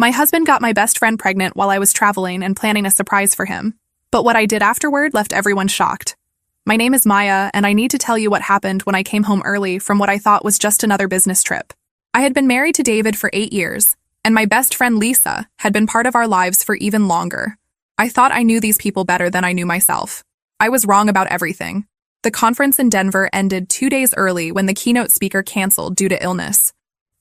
My husband got my best friend pregnant while I was traveling and planning a surprise for him. But what I did afterward left everyone shocked. My name is Maya, and I need to tell you what happened when I came home early from what I thought was just another business trip. I had been married to David for 8 years, and my best friend Lisa had been part of our lives for even longer. I thought I knew these people better than I knew myself. I was wrong about everything. The conference in Denver ended 2 days early when the keynote speaker canceled due to illness.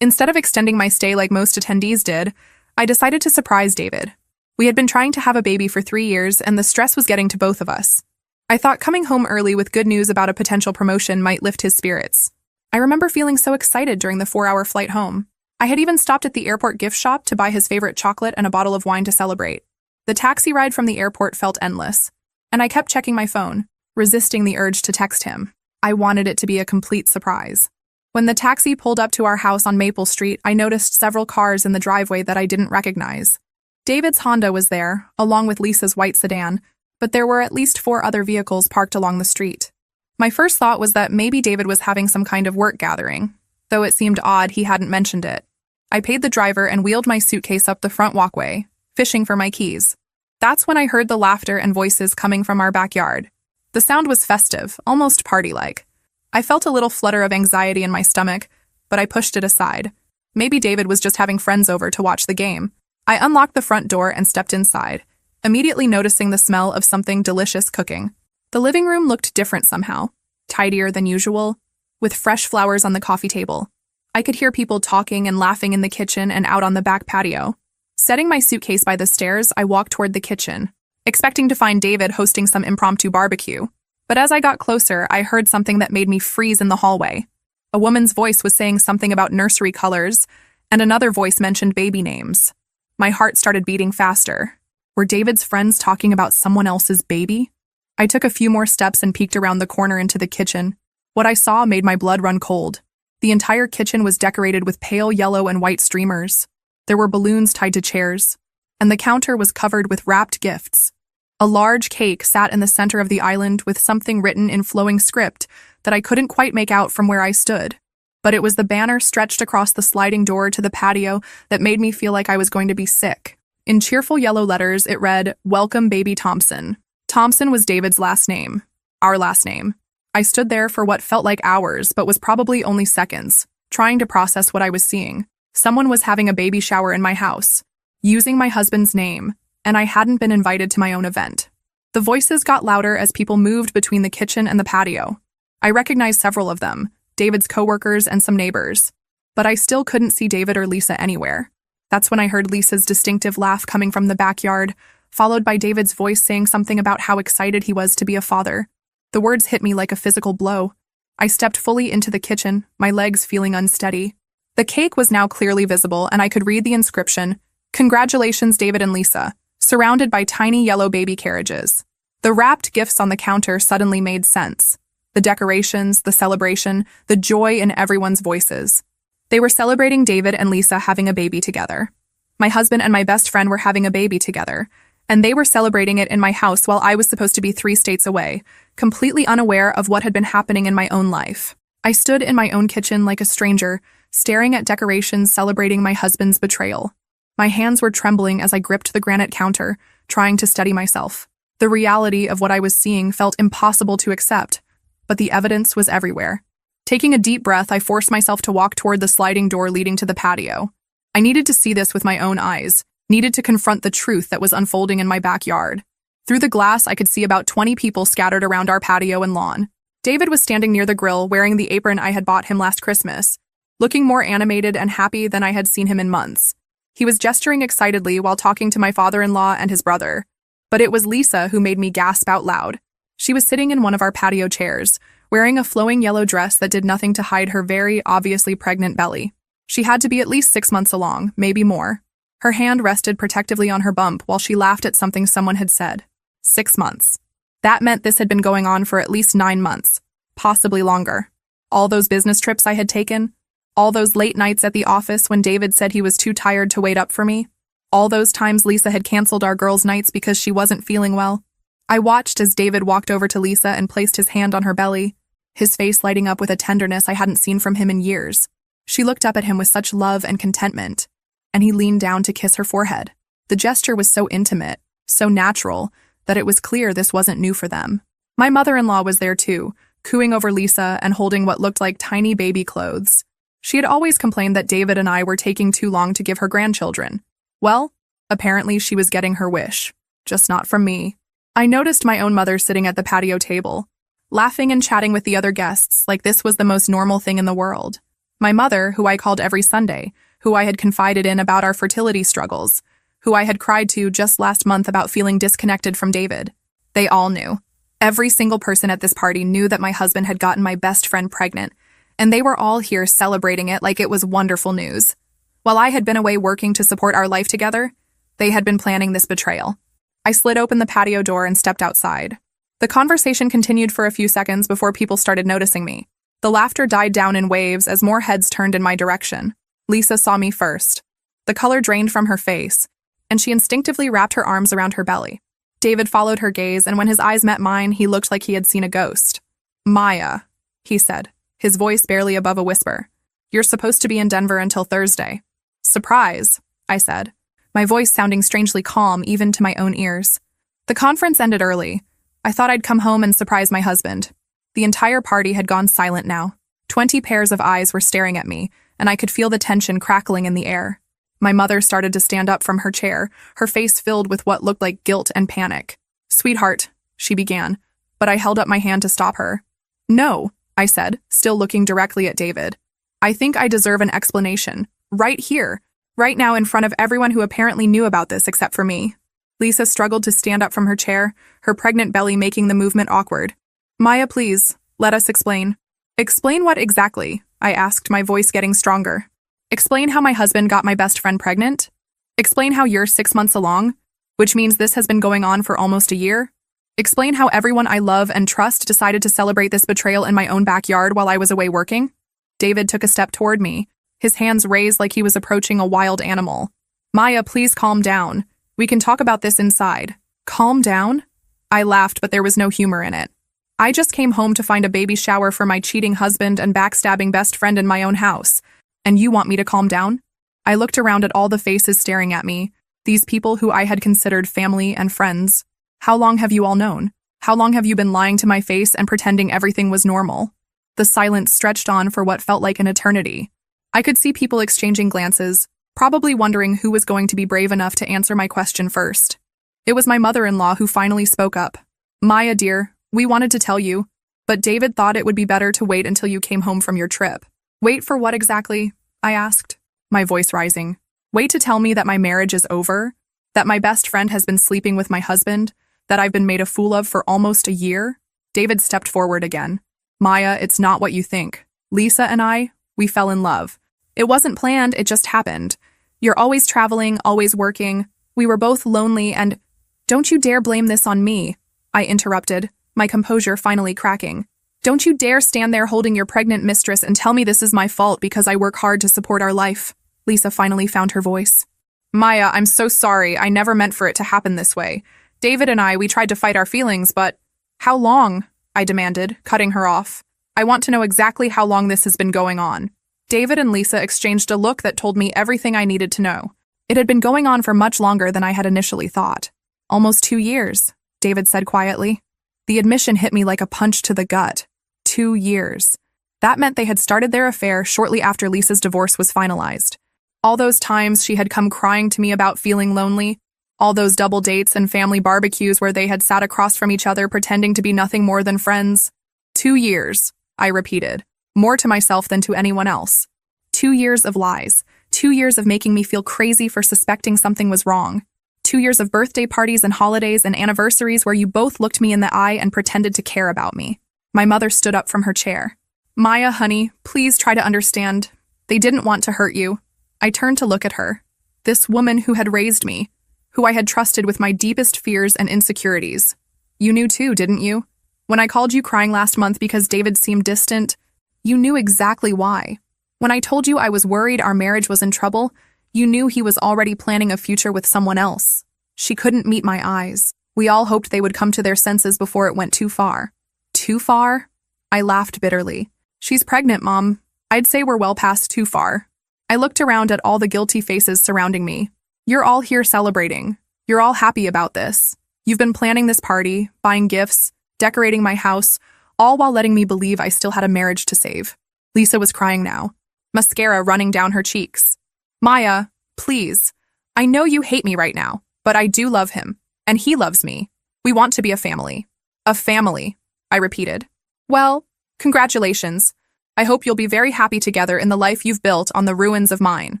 Instead of extending my stay like most attendees did, I decided to surprise David. We had been trying to have a baby for 3 years, and the stress was getting to both of us. I thought coming home early with good news about a potential promotion might lift his spirits. I remember feeling so excited during the 4-hour flight home. I had even stopped at the airport gift shop to buy his favorite chocolate and a bottle of wine to celebrate. The taxi ride from the airport felt endless, and I kept checking my phone, resisting the urge to text him. I wanted it to be a complete surprise. When the taxi pulled up to our house on Maple Street, I noticed several cars in the driveway that I didn't recognize. David's Honda was there, along with Lisa's white sedan, but there were at least 4 other vehicles parked along the street. My first thought was that maybe David was having some kind of work gathering, though it seemed odd he hadn't mentioned it. I paid the driver and wheeled my suitcase up the front walkway, fishing for my keys. That's when I heard the laughter and voices coming from our backyard. The sound was festive, almost party-like. I felt a little flutter of anxiety in my stomach, but I pushed it aside. Maybe David was just having friends over to watch the game. I unlocked the front door and stepped inside, immediately noticing the smell of something delicious cooking. The living room looked different somehow, tidier than usual, with fresh flowers on the coffee table. I could hear people talking and laughing in the kitchen and out on the back patio. Setting my suitcase by the stairs, I walked toward the kitchen, expecting to find David hosting some impromptu barbecue. But as I got closer, I heard something that made me freeze in the hallway. A woman's voice was saying something about nursery colors, and another voice mentioned baby names. My heart started beating faster. Were David's friends talking about someone else's baby? I took a few more steps and peeked around the corner into the kitchen. What I saw made my blood run cold. The entire kitchen was decorated with pale yellow and white streamers. There were balloons tied to chairs, and the counter was covered with wrapped gifts. A large cake sat in the center of the island with something written in flowing script that I couldn't quite make out from where I stood. But it was the banner stretched across the sliding door to the patio that made me feel like I was going to be sick. In cheerful yellow letters, it read, "Welcome, baby Thompson." Thompson was David's last name. Our last name. I stood there for what felt like hours, but was probably only seconds, trying to process what I was seeing. Someone was having a baby shower in my house, using my husband's name, and I hadn't been invited to my own event. The voices got louder as people moved between the kitchen and the patio. I recognized several of them, David's coworkers and some neighbors, but I still couldn't see David or Lisa anywhere. That's when I heard Lisa's distinctive laugh coming from the backyard, followed by David's voice saying something about how excited he was to be a father. The words hit me like a physical blow. I stepped fully into the kitchen, my legs feeling unsteady. The cake was now clearly visible, and I could read the inscription, "Congratulations, David and Lisa," surrounded by tiny yellow baby carriages. The wrapped gifts on the counter suddenly made sense. The decorations, the celebration, the joy in everyone's voices. They were celebrating David and Lisa having a baby together. My husband and my best friend were having a baby together, and they were celebrating it in my house while I was supposed to be 3 states away, completely unaware of what had been happening in my own life. I stood in my own kitchen like a stranger, staring at decorations celebrating my husband's betrayal. My hands were trembling as I gripped the granite counter, trying to steady myself. The reality of what I was seeing felt impossible to accept, but the evidence was everywhere. Taking a deep breath, I forced myself to walk toward the sliding door leading to the patio. I needed to see this with my own eyes, needed to confront the truth that was unfolding in my backyard. Through the glass, I could see about 20 people scattered around our patio and lawn. David was standing near the grill, wearing the apron I had bought him last Christmas, looking more animated and happy than I had seen him in months. He was gesturing excitedly while talking to my father-in-law and his brother. But it was Lisa who made me gasp out loud. She was sitting in one of our patio chairs, wearing a flowing yellow dress that did nothing to hide her very obviously pregnant belly. She had to be at least 6 months along, maybe more. Her hand rested protectively on her bump while she laughed at something someone had said. 6 months. That meant this had been going on for at least 9 months, possibly longer. All those business trips I had taken, all those late nights at the office when David said he was too tired to wait up for me, all those times Lisa had canceled our girls' nights because she wasn't feeling well. I watched as David walked over to Lisa and placed his hand on her belly, his face lighting up with a tenderness I hadn't seen from him in years. She looked up at him with such love and contentment. and he leaned down to kiss her forehead. The gesture was so intimate, so natural, that it was clear this wasn't new for them. My mother-in-law was there too, cooing over Lisa and holding what looked like tiny baby clothes. She had always complained that David and I were taking too long to give her grandchildren. Well, apparently she was getting her wish, just not from me. I noticed my own mother sitting at the patio table, laughing and chatting with the other guests like this was the most normal thing in the world. My mother, who I called every Sunday, who I had confided in about our fertility struggles, who I had cried to just last month about feeling disconnected from David. They all knew. Every single person at this party knew that my husband had gotten my best friend pregnant, and they were all here celebrating it like it was wonderful news. While I had been away working to support our life together, they had been planning this betrayal. I slid open the patio door and stepped outside. The conversation continued for a few seconds before people started noticing me. The laughter died down in waves as more heads turned in my direction. Lisa saw me first. The color drained from her face, and she instinctively wrapped her arms around her belly. David followed her gaze, and when his eyes met mine, he looked like he had seen a ghost. "Maya," he said, his voice barely above a whisper. "You're supposed to be in Denver until Thursday." "Surprise," I said, my voice sounding strangely calm even to my own ears. The conference ended early. I thought I'd come home and surprise my husband. The entire party had gone silent now. 20 pairs of eyes were staring at me, and I could feel the tension crackling in the air. My mother started to stand up from her chair, her face filled with what looked like guilt and panic. "Sweetheart," she began, but I held up my hand to stop her. "No," I said, still looking directly at David. "I think I deserve an explanation. Right here. Right now in front of everyone who apparently knew about this except for me." Lisa struggled to stand up from her chair, her pregnant belly making the movement awkward. "Maya, please, let us explain." "Explain what exactly?" I asked, my voice getting stronger. "Explain how my husband got my best friend pregnant? Explain how you're 6 months along, which means this has been going on for almost a year? Explain how everyone I love and trust decided to celebrate this betrayal in my own backyard while I was away working?" David took a step toward me, his hands raised like he was approaching a wild animal. "Maya, please calm down. We can talk about this inside." "Calm down?" I laughed, but there was no humor in it. "I just came home to find a baby shower for my cheating husband and backstabbing best friend in my own house. And you want me to calm down?" I looked around at all the faces staring at me, these people who I had considered family and friends. "How long have you all known? How long have you been lying to my face and pretending everything was normal?" The silence stretched on for what felt like an eternity. I could see people exchanging glances, probably wondering who was going to be brave enough to answer my question first. It was my mother-in-law who finally spoke up. "Maya, dear, we wanted to tell you, but David thought it would be better to wait until you came home from your trip." "Wait for what exactly?" I asked, my voice rising. "Wait to tell me that my marriage is over? That my best friend has been sleeping with my husband? That I've been made a fool of for almost a year?" David stepped forward again. "Maya, it's not what you think. Lisa and I, we fell in love. It wasn't planned, it just happened. You're always traveling, always working. We were both lonely and—" "Don't you dare blame this on me," I interrupted, my composure finally cracking. "Don't you dare stand there holding your pregnant mistress and tell me this is my fault because I work hard to support our life." Lisa finally found her voice. "Maya, I'm so sorry. I never meant for it to happen this way. David and I, we tried to fight our feelings, but—" "How long?" I demanded, cutting her off. "I want to know exactly how long this has been going on." David and Lisa exchanged a look that told me everything I needed to know. It had been going on for much longer than I had initially thought. "Almost 2 years, David said quietly. The admission hit me like a punch to the gut. 2 years. That meant they had started their affair shortly after Lisa's divorce was finalized. All those times she had come crying to me about feeling lonely, all those double dates and family barbecues where they had sat across from each other pretending to be nothing more than friends. 2 years, I repeated, more to myself than to anyone else. 2 years of lies. 2 years of making me feel crazy for suspecting something was wrong. 2 years of birthday parties and holidays and anniversaries where you both looked me in the eye and pretended to care about me." My mother stood up from her chair. "Maya, honey, please try to understand. They didn't want to hurt you." I turned to look at her. This woman who had raised me, who I had trusted with my deepest fears and insecurities. "You knew too, didn't you? When I called you crying last month because David seemed distant, you knew exactly why. When I told you I was worried our marriage was in trouble, you knew he was already planning a future with someone else." She couldn't meet my eyes. We all hoped they would come to their senses before it went too far. "Too far?" I laughed bitterly. "She's pregnant, Mom. I'd say we're well past too far." I looked around at all the guilty faces surrounding me. You're all here celebrating. You're all happy about this. You've been planning this party, buying gifts, decorating my house, all while letting me believe I still had a marriage to save. Lisa was crying now, mascara running down her cheeks. Maya, please. I know you hate me right now, but I do love him, and he loves me. We want to be a family. A family, I repeated. Well, congratulations. I hope you'll be very happy together in the life you've built on the ruins of mine.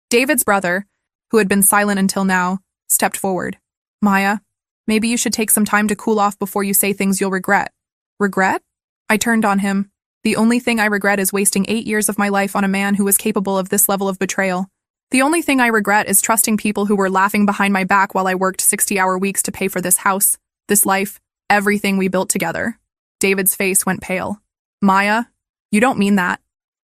David's brother, who had been silent until now, stepped forward. Maya, maybe you should take some time to cool off before you say things you'll regret. Regret? I turned on him. The only thing I regret is wasting 8 years of my life on a man who was capable of this level of betrayal. The only thing I regret is trusting people who were laughing behind my back while I worked 60-hour weeks to pay for this house, this life, everything we built together. David's face went pale. Maya, you don't mean that.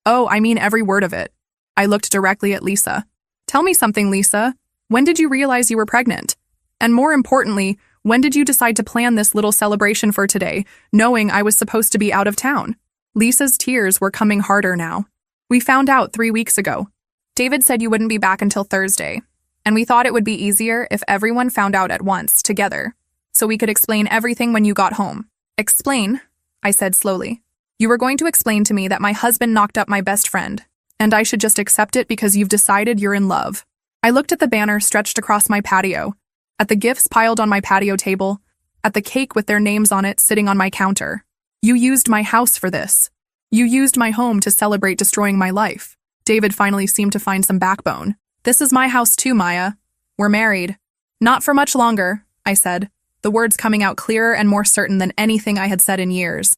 Oh, I mean every word of it. I looked directly at Lisa. Tell me something, Lisa. When did you realize you were pregnant? And more importantly, when did you decide to plan this little celebration for today, knowing I was supposed to be out of town? Lisa's tears were coming harder now. We found out 3 weeks ago. David said you wouldn't be back until Thursday, and we thought it would be easier if everyone found out at once, together, so we could explain everything when you got home. Explain, I said slowly. You were going to explain to me that my husband knocked up my best friend, and I should just accept it because you've decided you're in love. I looked at the banner stretched across my patio, at the gifts piled on my patio table, at the cake with their names on it sitting on my counter. You used my house for this. You used my home to celebrate destroying my life. David finally seemed to find some backbone. This is my house too, Maya. We're married. Not for much longer, I said, the words coming out clearer and more certain than anything I had said in years.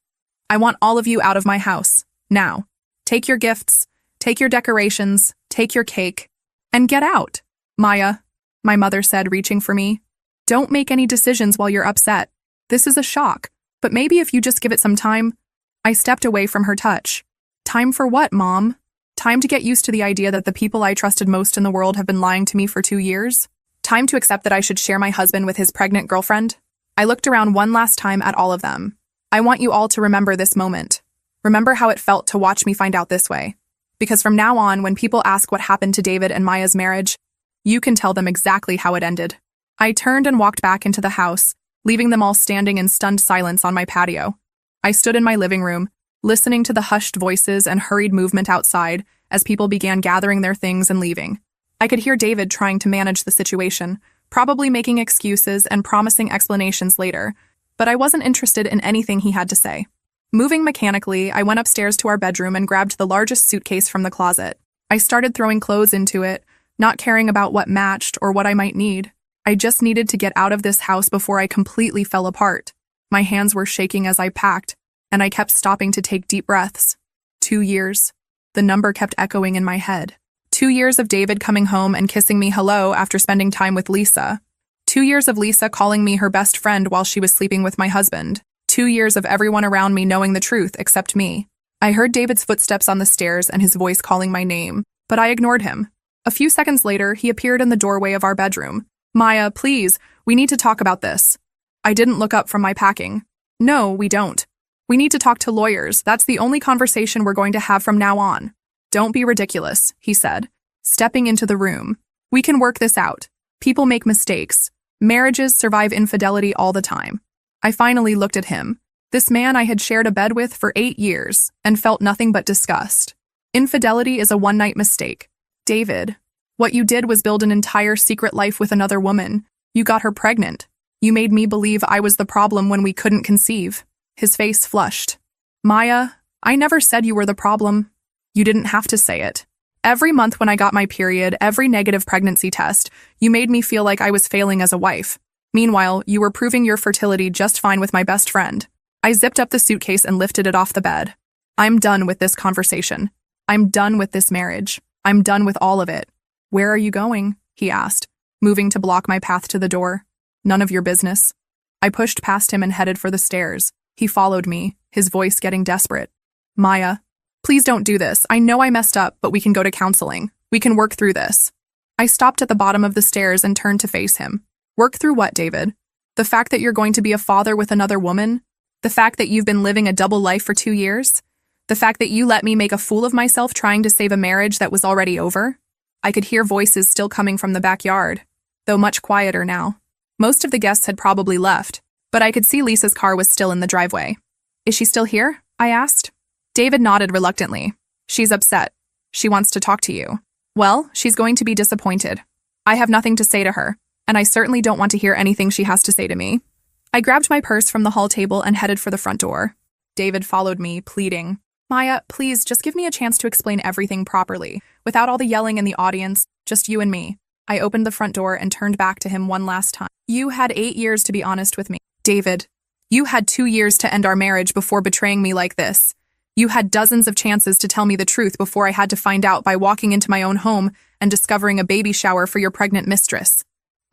I want all of you out of my house, now. Take your gifts, take your decorations, take your cake, and get out. Maya, my mother said, reaching for me. Don't make any decisions while you're upset. This is a shock, but maybe if you just give it some time. I stepped away from her touch. Time for what, Mom? Time to get used to the idea that the people I trusted most in the world have been lying to me for 2 years? Time to accept that I should share my husband with his pregnant girlfriend? I looked around one last time at all of them. I want you all to remember this moment. Remember how it felt to watch me find out this way. Because from now on, when people ask what happened to David and Maya's marriage, you can tell them exactly how it ended. I turned and walked back into the house, leaving them all standing in stunned silence on my patio. I stood in my living room, listening to the hushed voices and hurried movement outside as people began gathering their things and leaving. I could hear David trying to manage the situation, probably making excuses and promising explanations later, but I wasn't interested in anything he had to say. Moving mechanically, I went upstairs to our bedroom and grabbed the largest suitcase from the closet. I started throwing clothes into it, not caring about what matched or what I might need. I just needed to get out of this house before I completely fell apart. My hands were shaking as I packed, and I kept stopping to take deep breaths. 2 years. The number kept echoing in my head. 2 years of David coming home and kissing me hello after spending time with Lisa. 2 years of Lisa calling me her best friend while she was sleeping with my husband. 2 years of everyone around me knowing the truth except me. I heard David's footsteps on the stairs and his voice calling my name, but I ignored him. A few seconds later, he appeared in the doorway of our bedroom. Maya, please, we need to talk about this. I didn't look up from my packing. No, we don't. We need to talk to lawyers. That's the only conversation we're going to have from now on. Don't be ridiculous, he said, stepping into the room. We can work this out. People make mistakes. Marriages survive infidelity all the time. I finally looked at him. This man I had shared a bed with for 8 years and felt nothing but disgust. Infidelity is a one-night mistake. David, what you did was build an entire secret life with another woman. You got her pregnant. You made me believe I was the problem when we couldn't conceive. His face flushed. Maya, I never said you were the problem. You didn't have to say it. Every month when I got my period, every negative pregnancy test, you made me feel like I was failing as a wife. Meanwhile, you were proving your fertility just fine with my best friend. I zipped up the suitcase and lifted it off the bed. I'm done with this conversation. I'm done with this marriage. I'm done with all of it. Where are you going? He asked, moving to block my path to the door. None of your business. I pushed past him and headed for the stairs. He followed me, his voice getting desperate. Maya, please don't do this. I know I messed up, but we can go to counseling. We can work through this. I stopped at the bottom of the stairs and turned to face him. Work through what, David? The fact that you're going to be a father with another woman? The fact that you've been living a double life for 2 years? The fact that you let me make a fool of myself trying to save a marriage that was already over? I could hear voices still coming from the backyard, though much quieter now. Most of the guests had probably left, but I could see Lisa's car was still in the driveway. Is she still here? I asked. David nodded reluctantly. She's upset. She wants to talk to you. Well, she's going to be disappointed. I have nothing to say to her, and I certainly don't want to hear anything she has to say to me. I grabbed my purse from the hall table and headed for the front door. David followed me, pleading, Maya, please just give me a chance to explain everything properly, without all the yelling in the audience, just you and me. I opened the front door and turned back to him one last time. You had 8 years to be honest with me. David, you had 2 years to end our marriage before betraying me like this. You had dozens of chances to tell me the truth before I had to find out by walking into my own home and discovering a baby shower for your pregnant mistress.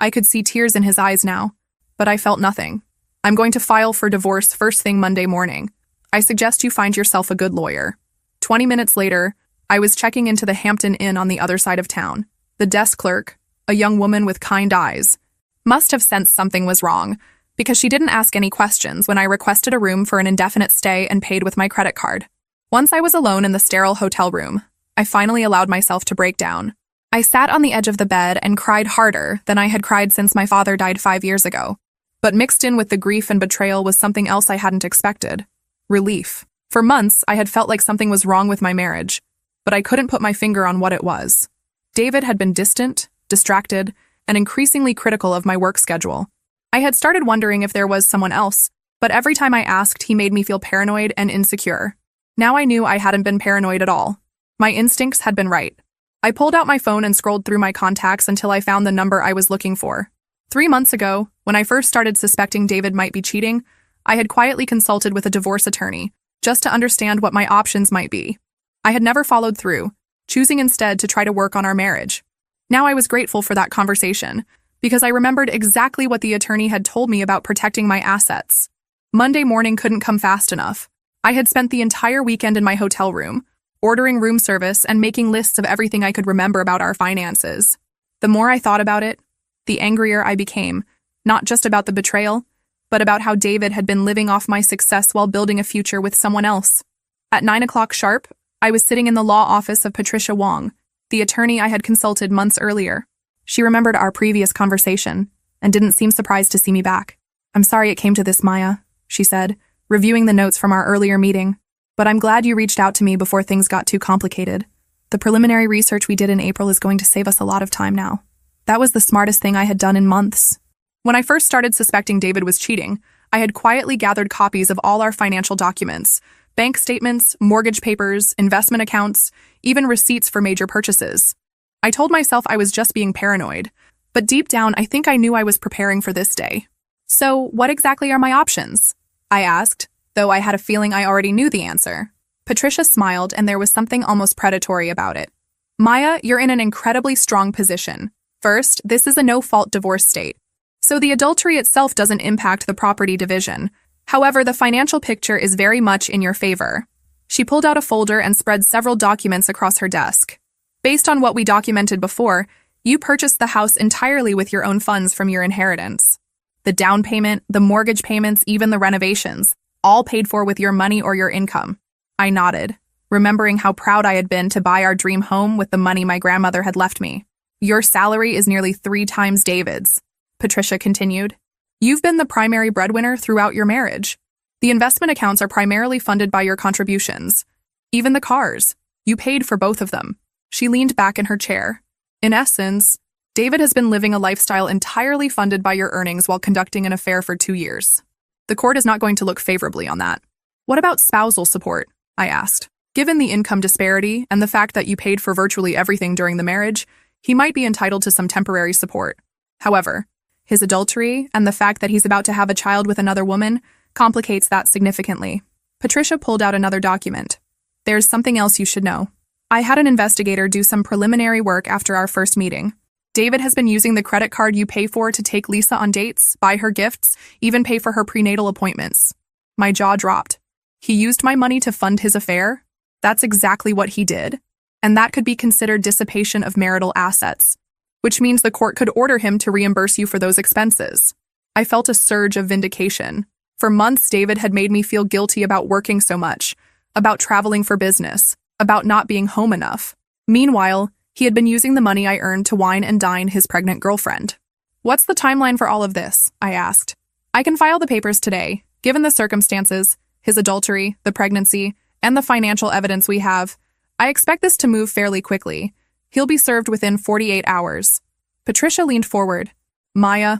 I could see tears in his eyes now, but I felt nothing. I'm going to file for divorce first thing Monday morning. I suggest you find yourself a good lawyer. 20 minutes later, I was checking into the Hampton Inn on the other side of town. The desk clerk, a young woman with kind eyes, must have sensed something was wrong, because she didn't ask any questions when I requested a room for an indefinite stay and paid with my credit card. Once I was alone in the sterile hotel room, I finally allowed myself to break down. I sat on the edge of the bed and cried harder than I had cried since my father died 5 years ago. But mixed in with the grief and betrayal was something else I hadn't expected. Relief. For months, I had felt like something was wrong with my marriage, but I couldn't put my finger on what it was. David had been distant, distracted, and increasingly critical of my work schedule. I had started wondering if there was someone else, but every time I asked, he made me feel paranoid and insecure. Now I knew I hadn't been paranoid at all. My instincts had been right. I pulled out my phone and scrolled through my contacts until I found the number I was looking for. 3 months ago, when I first started suspecting David might be cheating, I had quietly consulted with a divorce attorney, just to understand what my options might be. I had never followed through, choosing instead to try to work on our marriage. Now I was grateful for that conversation, because I remembered exactly what the attorney had told me about protecting my assets. Monday morning couldn't come fast enough. I had spent the entire weekend in my hotel room, ordering room service and making lists of everything I could remember about our finances. The more I thought about it, the angrier I became, not just about the betrayal, but about how David had been living off my success while building a future with someone else. At 9 o'clock sharp, I was sitting in the law office of Patricia Wong, the attorney I had consulted months earlier. She remembered our previous conversation and didn't seem surprised to see me back. I'm sorry it came to this, Maya, she said, reviewing the notes from our earlier meeting. But I'm glad you reached out to me before things got too complicated. The preliminary research we did in April is going to save us a lot of time now. That was the smartest thing I had done in months. When I first started suspecting David was cheating, I had quietly gathered copies of all our financial documents, bank statements, mortgage papers, investment accounts, even receipts for major purchases. I told myself I was just being paranoid, but deep down I think I knew I was preparing for this day. So, what exactly are my options? I asked, though I had a feeling I already knew the answer. Patricia smiled, and there was something almost predatory about it. Maya, you're in an incredibly strong position. First, this is a no-fault divorce state, so the adultery itself doesn't impact the property division. However, the financial picture is very much in your favor. She pulled out a folder and spread several documents across her desk. Based on what we documented before, you purchased the house entirely with your own funds from your inheritance. The down payment, the mortgage payments, even the renovations, all paid for with your money or your income. I nodded, remembering how proud I had been to buy our dream home with the money my grandmother had left me. Your salary is nearly 3 times David's, Patricia continued. You've been the primary breadwinner throughout your marriage. The investment accounts are primarily funded by your contributions. Even the cars. You paid for both of them. She leaned back in her chair. In essence, David has been living a lifestyle entirely funded by your earnings while conducting an affair for 2 years. The court is not going to look favorably on that. What about spousal support? I asked. Given the income disparity and the fact that you paid for virtually everything during the marriage, he might be entitled to some temporary support. However, his adultery and the fact that he's about to have a child with another woman complicates that significantly. Patricia pulled out another document. There's something else you should know. I had an investigator do some preliminary work after our first meeting. David has been using the credit card you pay for to take Lisa on dates, buy her gifts, even pay for her prenatal appointments. My jaw dropped. He used my money to fund his affair? That's exactly what he did. And that could be considered dissipation of marital assets, which means the court could order him to reimburse you for those expenses. I felt a surge of vindication. For months, David had made me feel guilty about working so much, about traveling for business, about not being home enough. Meanwhile, He had been using the money I earned to wine and dine his pregnant girlfriend. "What's the timeline for all of this?" I asked. "I can file the papers today. Given the circumstances, his adultery, the pregnancy, and the financial evidence we have, I expect this to move fairly quickly. He'll be served within 48 hours. Patricia leaned forward. "Maya,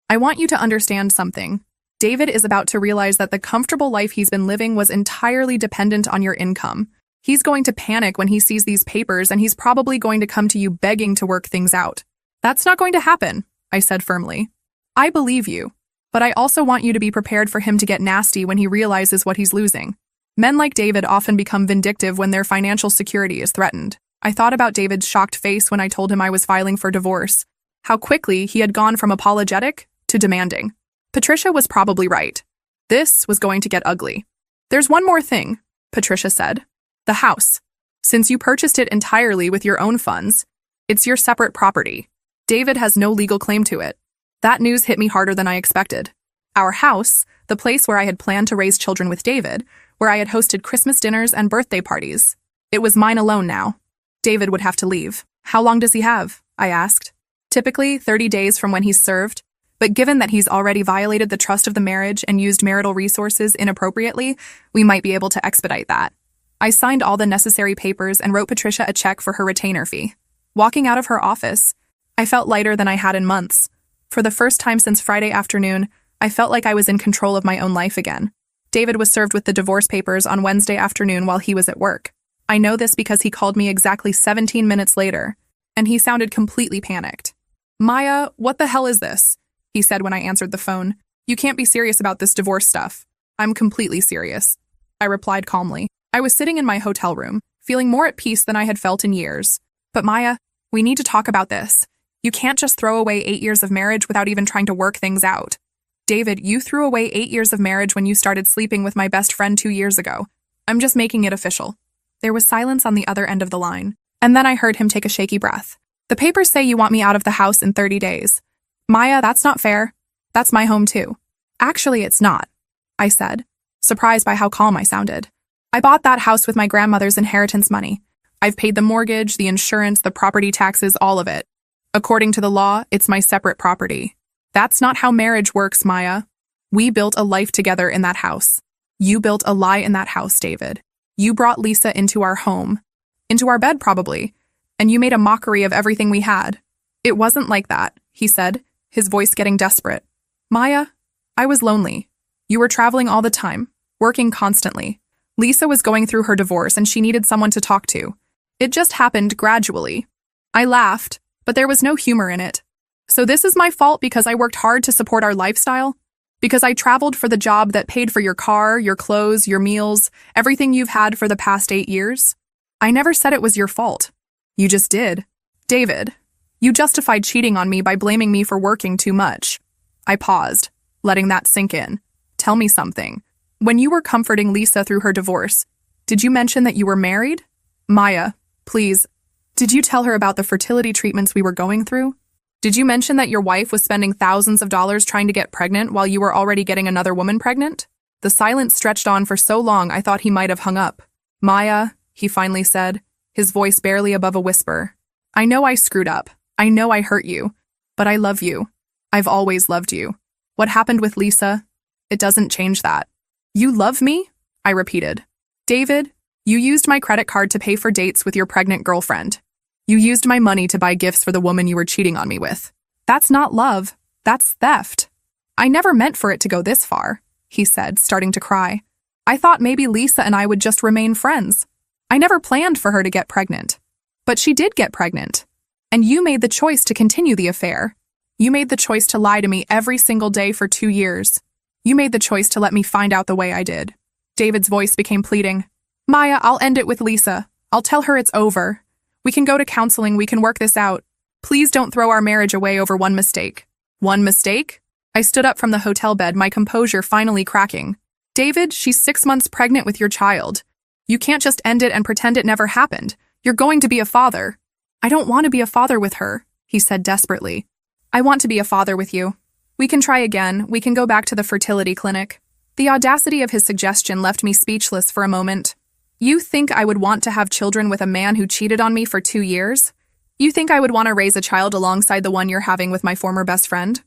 I want you to understand something. David is about to realize that the comfortable life he's been living was entirely dependent on your income. He's going to panic when he sees these papers, and he's probably going to come to you begging to work things out." "That's not going to happen," I said firmly. "I believe you, but I also want you to be prepared for him to get nasty when he realizes what he's losing. Men like David often become vindictive when their financial security is threatened." I thought about David's shocked face when I told him I was filing for divorce, how quickly he had gone from apologetic to demanding. Patricia was probably right. This was going to get ugly. "There's one more thing," Patricia said. "The house. Since you purchased it entirely with your own funds, it's your separate property. David has no legal claim to it." That news hit me harder than I expected. Our house, the place where I had planned to raise children with David, where I had hosted Christmas dinners and birthday parties, it was mine alone now. David would have to leave. "How long does he have?" I asked. "Typically 30 days from when he's served, but given that he's already violated the trust of the marriage and used marital resources inappropriately, we might be able to expedite that." I signed all the necessary papers and wrote Patricia a check for her retainer fee. Walking out of her office, I felt lighter than I had in months. For the first time since Friday afternoon, I felt like I was in control of my own life again. David was served with the divorce papers on Wednesday afternoon while he was at work. I know this because he called me exactly 17 minutes later, and he sounded completely panicked. "Maya, what the hell is this?" he said when I answered the phone. "You can't be serious about this divorce stuff." "I'm completely serious," I replied calmly. I was sitting in my hotel room, feeling more at peace than I had felt in years. "But Maya, we need to talk about this. You can't just throw away 8 years of marriage without even trying to work things out." "David, you threw away 8 years of marriage when you started sleeping with my best friend 2 years ago. I'm just making it official." There was silence on the other end of the line, and then I heard him take a shaky breath. "The papers say you want me out of the house in 30 days. Maya, that's not fair. That's my home too." "Actually, it's not," I said, surprised by how calm I sounded. "I bought that house with my grandmother's inheritance money. I've paid the mortgage, the insurance, the property taxes, all of it. According to the law, it's my separate property. That's not how marriage works, Maya. We built a life together in that house. You built a lie in that house, David. You brought Lisa into our home, into our bed probably, and you made a mockery of everything we had." "It wasn't like that," he said, his voice getting desperate. "Maya, I was lonely. You were traveling all the time, working constantly. Lisa was going through her divorce and she needed someone to talk to. It just happened gradually." I laughed, but there was no humor in it. "So this is my fault because I worked hard to support our lifestyle? Because I traveled for the job that paid for your car, your clothes, your meals, everything you've had for the past 8 years? I never said it was your fault. You just did. David, you justified cheating on me by blaming me for working too much." I paused, letting that sink in. "Tell me something. When you were comforting Lisa through her divorce, did you mention that you were married? Maya, please, did you tell her about the fertility treatments we were going through? Did you mention that your wife was spending thousands of dollars trying to get pregnant while you were already getting another woman pregnant?" The silence stretched on for so long I thought he might have hung up. "Maya," he finally said, his voice barely above a whisper. "I know I screwed up. I know I hurt you. But I love you. I've always loved you. What happened with Lisa? It doesn't change that." "You love me?" I repeated. "David, you used my credit card to pay for dates with your pregnant girlfriend. You used my money to buy gifts for the woman you were cheating on me with. That's not love. That's theft. I never meant for it to go this far," he said, starting to cry. "I thought maybe Lisa and I would just remain friends. I never planned for her to get pregnant. But she did get pregnant. And you made the choice to continue the affair. You made the choice to lie to me every single day for 2 years. You made the choice to let me find out the way I did." David's voice became pleading. "Maya, I'll end it with Lisa. I'll tell her it's over. We can go to counseling, we can work this out. Please don't throw our marriage away over one mistake." "One mistake?" I stood up from the hotel bed, my composure finally cracking. "David, she's 6 months pregnant with your child. You can't just end it and pretend it never happened. You're going to be a father." "I don't want to be a father with her," he said desperately. "I want to be a father with you. We can try again, we can go back to the fertility clinic." The audacity of his suggestion left me speechless for a moment. "You think I would want to have children with a man who cheated on me for 2 years? You think I would want to raise a child alongside the one you're having with my former best friend?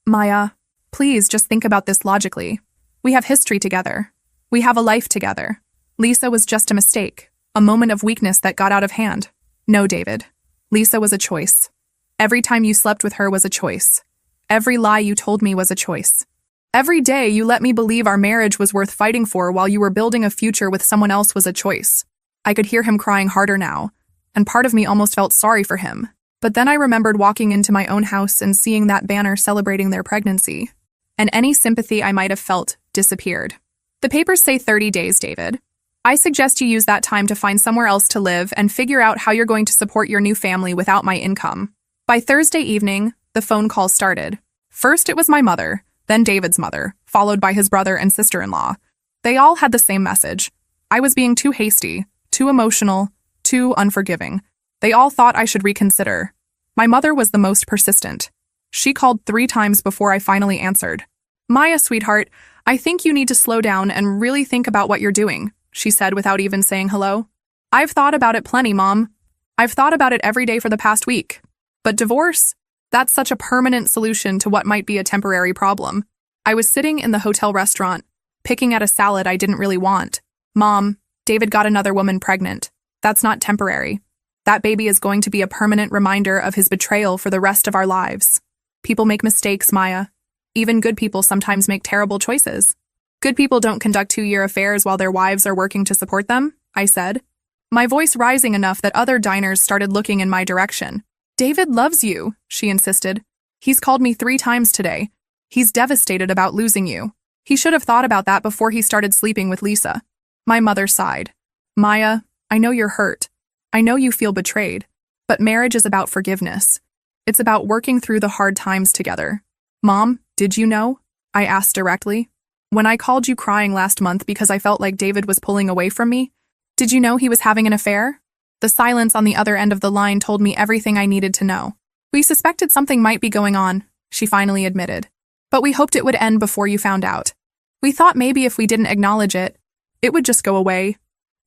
Maya, please just think about this logically. We have history together. We have a life together. Lisa was just a mistake, a moment of weakness that got out of hand. No, David. Lisa was a choice. Every time you slept with her was a choice. Every lie you told me was a choice. Every day you let me believe our marriage was worth fighting for while you were building a future with someone else was a choice. I could hear him crying harder now, and part of me almost felt sorry for him. But then I remembered walking into my own house and seeing that banner celebrating their pregnancy. And any sympathy I might have felt disappeared. The papers say 30 days, David. I suggest you use that time to find somewhere else to live and figure out how you're going to support your new family without my income. By Thursday evening, the phone call started. First it was my mother, then David's mother, followed by his brother and sister-in-law. They all had the same message. I was being too hasty, too emotional, too unforgiving. They all thought I should reconsider. My mother was the most persistent. She called 3 times before I finally answered. Maya, sweetheart, I think you need to slow down and really think about what you're doing, she said without even saying hello. I've thought about it plenty, Mom. I've thought about it every day for the past week. But divorce? That's such a permanent solution to what might be a temporary problem. I was sitting in the hotel restaurant, picking at a salad I didn't really want. Mom, David got another woman pregnant. That's not temporary. That baby is going to be a permanent reminder of his betrayal for the rest of our lives. People make mistakes, Maya. Even good people sometimes make terrible choices. Good people don't conduct 2-year affairs while their wives are working to support them, I said. My voice rising enough that other diners started looking in my direction. David loves you, she insisted. He's called me 3 times today. He's devastated about losing you. He should have thought about that before he started sleeping with Lisa. My mother sighed. Maya, I know you're hurt. I know you feel betrayed. But marriage is about forgiveness. It's about working through the hard times together. Mom, did you know? I asked directly. When I called you crying last month because I felt like David was pulling away from me, did you know he was having an affair? The silence on the other end of the line told me everything I needed to know. We suspected something might be going on, she finally admitted. But we hoped it would end before you found out. We thought maybe if we didn't acknowledge it, it would just go away.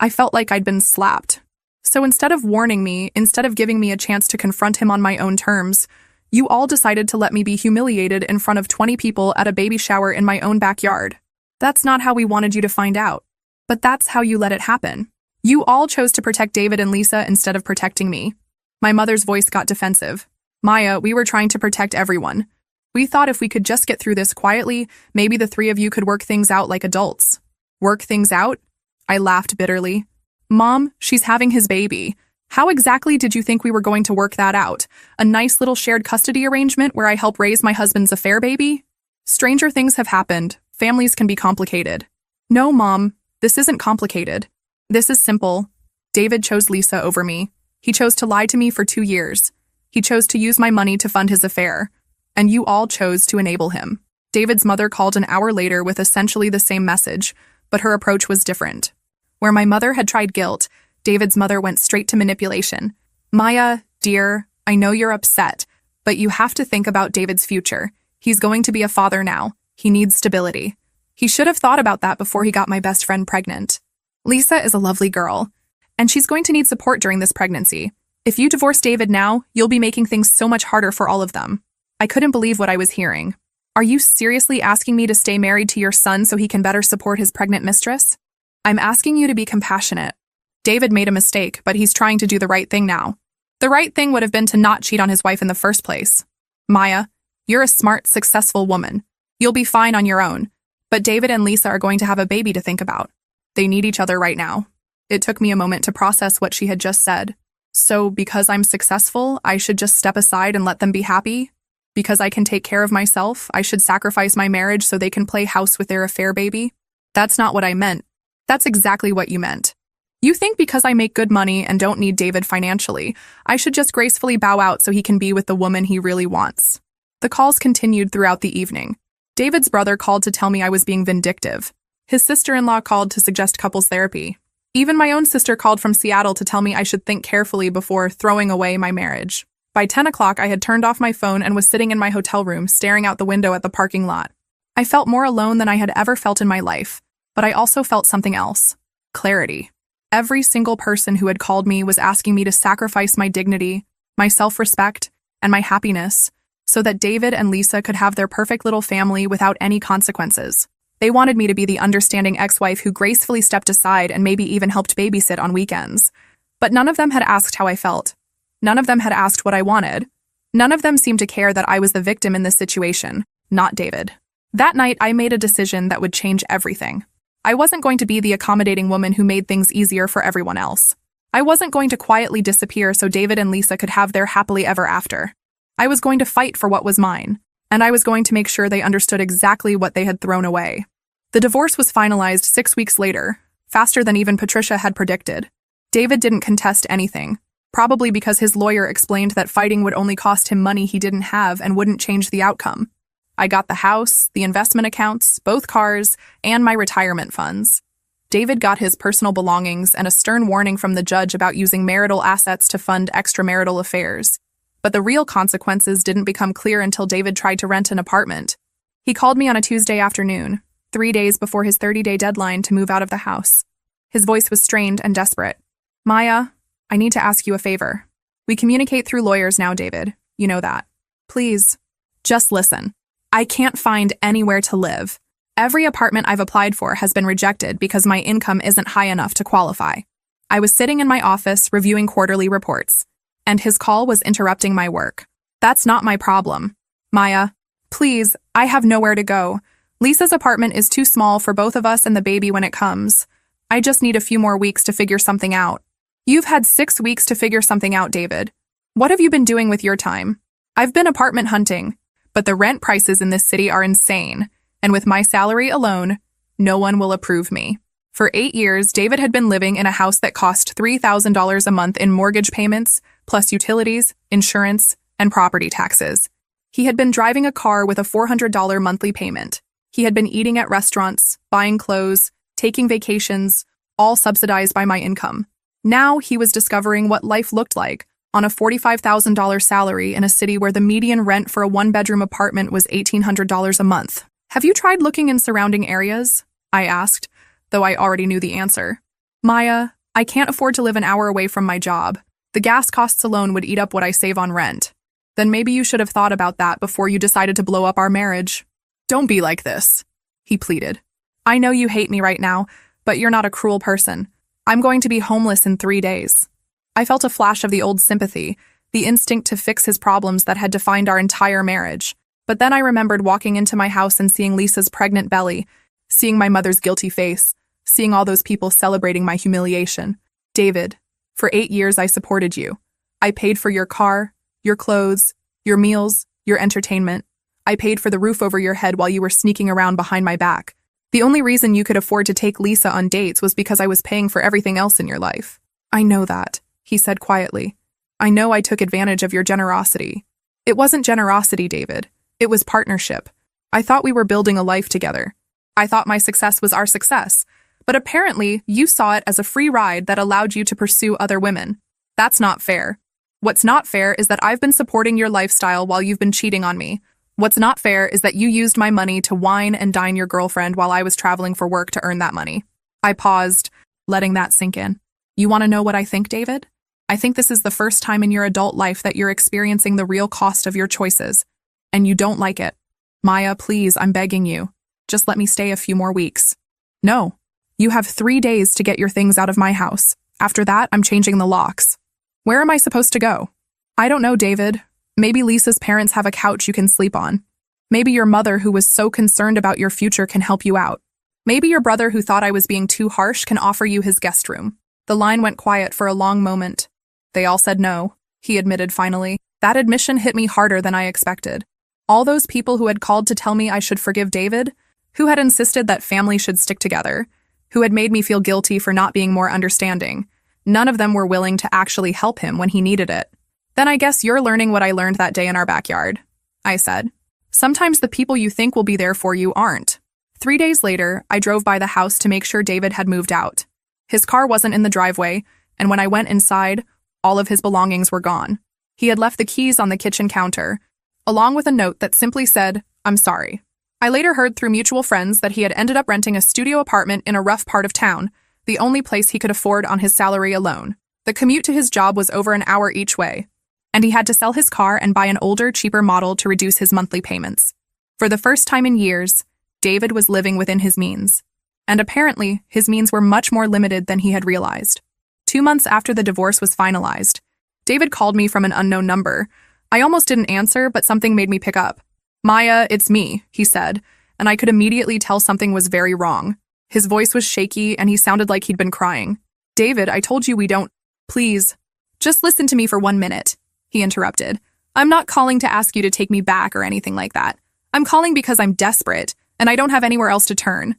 I felt like I'd been slapped. So instead of warning me, instead of giving me a chance to confront him on my own terms, you all decided to let me be humiliated in front of 20 people at a baby shower in my own backyard. That's not how we wanted you to find out. But that's how you let it happen. You all chose to protect David and Lisa instead of protecting me. My mother's voice got defensive. Maya, we were trying to protect everyone. We thought if we could just get through this quietly, maybe the 3 of you could work things out like adults. Work things out? I laughed bitterly. Mom, she's having his baby. How exactly did you think we were going to work that out? A nice little shared custody arrangement where I help raise my husband's affair baby? Stranger things have happened. Families can be complicated. No, Mom, this isn't complicated. This is simple. David chose Lisa over me. He chose to lie to me for 2 years. He chose to use my money to fund his affair. And you all chose to enable him. David's mother called an hour later with essentially the same message, but her approach was different. Where my mother had tried guilt, David's mother went straight to manipulation. Maya, dear, I know you're upset, but you have to think about David's future. He's going to be a father now. He needs stability. He should have thought about that before he got my best friend pregnant. Lisa is a lovely girl, and she's going to need support during this pregnancy. If you divorce David now, you'll be making things so much harder for all of them. I couldn't believe what I was hearing. Are you seriously asking me to stay married to your son so he can better support his pregnant mistress? I'm asking you to be compassionate. David made a mistake, but he's trying to do the right thing now. The right thing would have been to not cheat on his wife in the first place. Maya, you're a smart, successful woman. You'll be fine on your own. But David and Lisa are going to have a baby to think about. They need each other right now. It took me a moment to process what she had just said. So because I'm successful, I should just step aside and let them be happy? Because I can take care of myself, I should sacrifice my marriage so they can play house with their affair baby? That's not what I meant. That's exactly what you meant. You think because I make good money and don't need David financially, I should just gracefully bow out so he can be with the woman he really wants. The calls continued throughout the evening. David's brother called to tell me I was being vindictive. His sister-in-law called to suggest couples therapy. Even my own sister called from Seattle to tell me I should think carefully before throwing away my marriage. By 10 o'clock, I had turned off my phone and was sitting in my hotel room, staring out the window at the parking lot. I felt more alone than I had ever felt in my life, but I also felt something else. Clarity. Every single person who had called me was asking me to sacrifice my dignity, my self-respect, and my happiness, so that David and Lisa could have their perfect little family without any consequences. They wanted me to be the understanding ex-wife who gracefully stepped aside and maybe even helped babysit on weekends. But none of them had asked how I felt. None of them had asked what I wanted. None of them seemed to care that I was the victim in this situation, not David. That night, I made a decision that would change everything. I wasn't going to be the accommodating woman who made things easier for everyone else. I wasn't going to quietly disappear so David and Lisa could have their happily ever after. I was going to fight for what was mine, and I was going to make sure they understood exactly what they had thrown away. The divorce was finalized 6 weeks later, faster than even Patricia had predicted. David didn't contest anything, probably because his lawyer explained that fighting would only cost him money he didn't have and wouldn't change the outcome. I got the house, the investment accounts, both cars, and my retirement funds. David got his personal belongings and a stern warning from the judge about using marital assets to fund extramarital affairs. But the real consequences didn't become clear until David tried to rent an apartment. He called me on a Tuesday afternoon, 3 days before his 30-day deadline to move out of the house. His voice was strained and desperate. "Maya, I need to ask you a favor. We communicate through lawyers now, David. You know that. Please, just listen. I can't find anywhere to live. Every apartment I've applied for has been rejected because my income isn't high enough to qualify." I was sitting in my office reviewing quarterly reports, and his call was interrupting my work. "That's not my problem. Maya, please, I have nowhere to go. Lisa's apartment is too small for both of us and the baby when it comes. I just need a few more weeks to figure something out." "You've had 6 weeks to figure something out, David. What have you been doing with your time?" "I've been apartment hunting, but the rent prices in this city are insane, and with my salary alone, no one will approve me." For 8 years, David had been living in a house that cost $3,000 a month in mortgage payments, plus utilities, insurance, and property taxes. He had been driving a car with a $400 monthly payment. He had been eating at restaurants, buying clothes, taking vacations, all subsidized by my income. Now he was discovering what life looked like on a $45,000 salary in a city where the median rent for a one-bedroom apartment was $1,800 a month. "Have you tried looking in surrounding areas?" I asked, though I already knew the answer. "Maya, I can't afford to live an hour away from my job. The gas costs alone would eat up what I save on rent." "Then maybe you should have thought about that before you decided to blow up our marriage." "Don't be like this," he pleaded. "I know you hate me right now, but you're not a cruel person. I'm going to be homeless in 3 days." I felt a flash of the old sympathy, the instinct to fix his problems that had defined our entire marriage. But then I remembered walking into my house and seeing Lisa's pregnant belly, seeing my mother's guilty face, seeing all those people celebrating my humiliation. "David, for 8 years I supported you. I paid for your car, your clothes, your meals, your entertainment. I paid for the roof over your head while you were sneaking around behind my back. The only reason you could afford to take Lisa on dates was because I was paying for everything else in your life." "I know that," he said quietly. "I know I took advantage of your generosity." "It wasn't generosity, David. It was partnership. I thought we were building a life together. I thought my success was our success. But apparently, you saw it as a free ride that allowed you to pursue other women. That's not fair. What's not fair is that I've been supporting your lifestyle while you've been cheating on me. What's not fair is that you used my money to wine and dine your girlfriend while I was traveling for work to earn that money." I paused, letting that sink in. "You want to know what I think, David? I think this is the first time in your adult life that you're experiencing the real cost of your choices. And you don't like it. Maya, please, I'm begging you. Just let me stay a few more weeks." "No. You have 3 days to get your things out of my house. After that, I'm changing the locks." "Where am I supposed to go?" "I don't know, David. Maybe Lisa's parents have a couch you can sleep on. Maybe your mother, who was so concerned about your future, can help you out. Maybe your brother, who thought I was being too harsh, can offer you his guest room." The line went quiet for a long moment. "They all said no," he admitted finally. That admission hit me harder than I expected. All those people who had called to tell me I should forgive David, who had insisted that family should stick together, who had made me feel guilty for not being more understanding, none of them were willing to actually help him when he needed it. "Then I guess you're learning what I learned that day in our backyard," I said. "Sometimes the people you think will be there for you aren't." 3 days later, I drove by the house to make sure David had moved out. His car wasn't in the driveway, and when I went inside, all of his belongings were gone. He had left the keys on the kitchen counter, along with a note that simply said, "I'm sorry." I later heard through mutual friends that he had ended up renting a studio apartment in a rough part of town, the only place he could afford on his salary alone. The commute to his job was over an hour each way. and he had to sell his car and buy an older, cheaper model to reduce his monthly payments. For the first time in years, David was living within his means. And apparently, his means were much more limited than he had realized. 2 months after the divorce was finalized, David called me from an unknown number. I almost didn't answer, but something made me pick up. "Maya, it's me," he said, and I could immediately tell something was very wrong. His voice was shaky, and he sounded like he'd been crying. "David, I told you we don't—" "Please, just listen to me for 1 minute," he interrupted. "I'm not calling to ask you to take me back or anything like that. I'm calling because I'm desperate, and I don't have anywhere else to turn."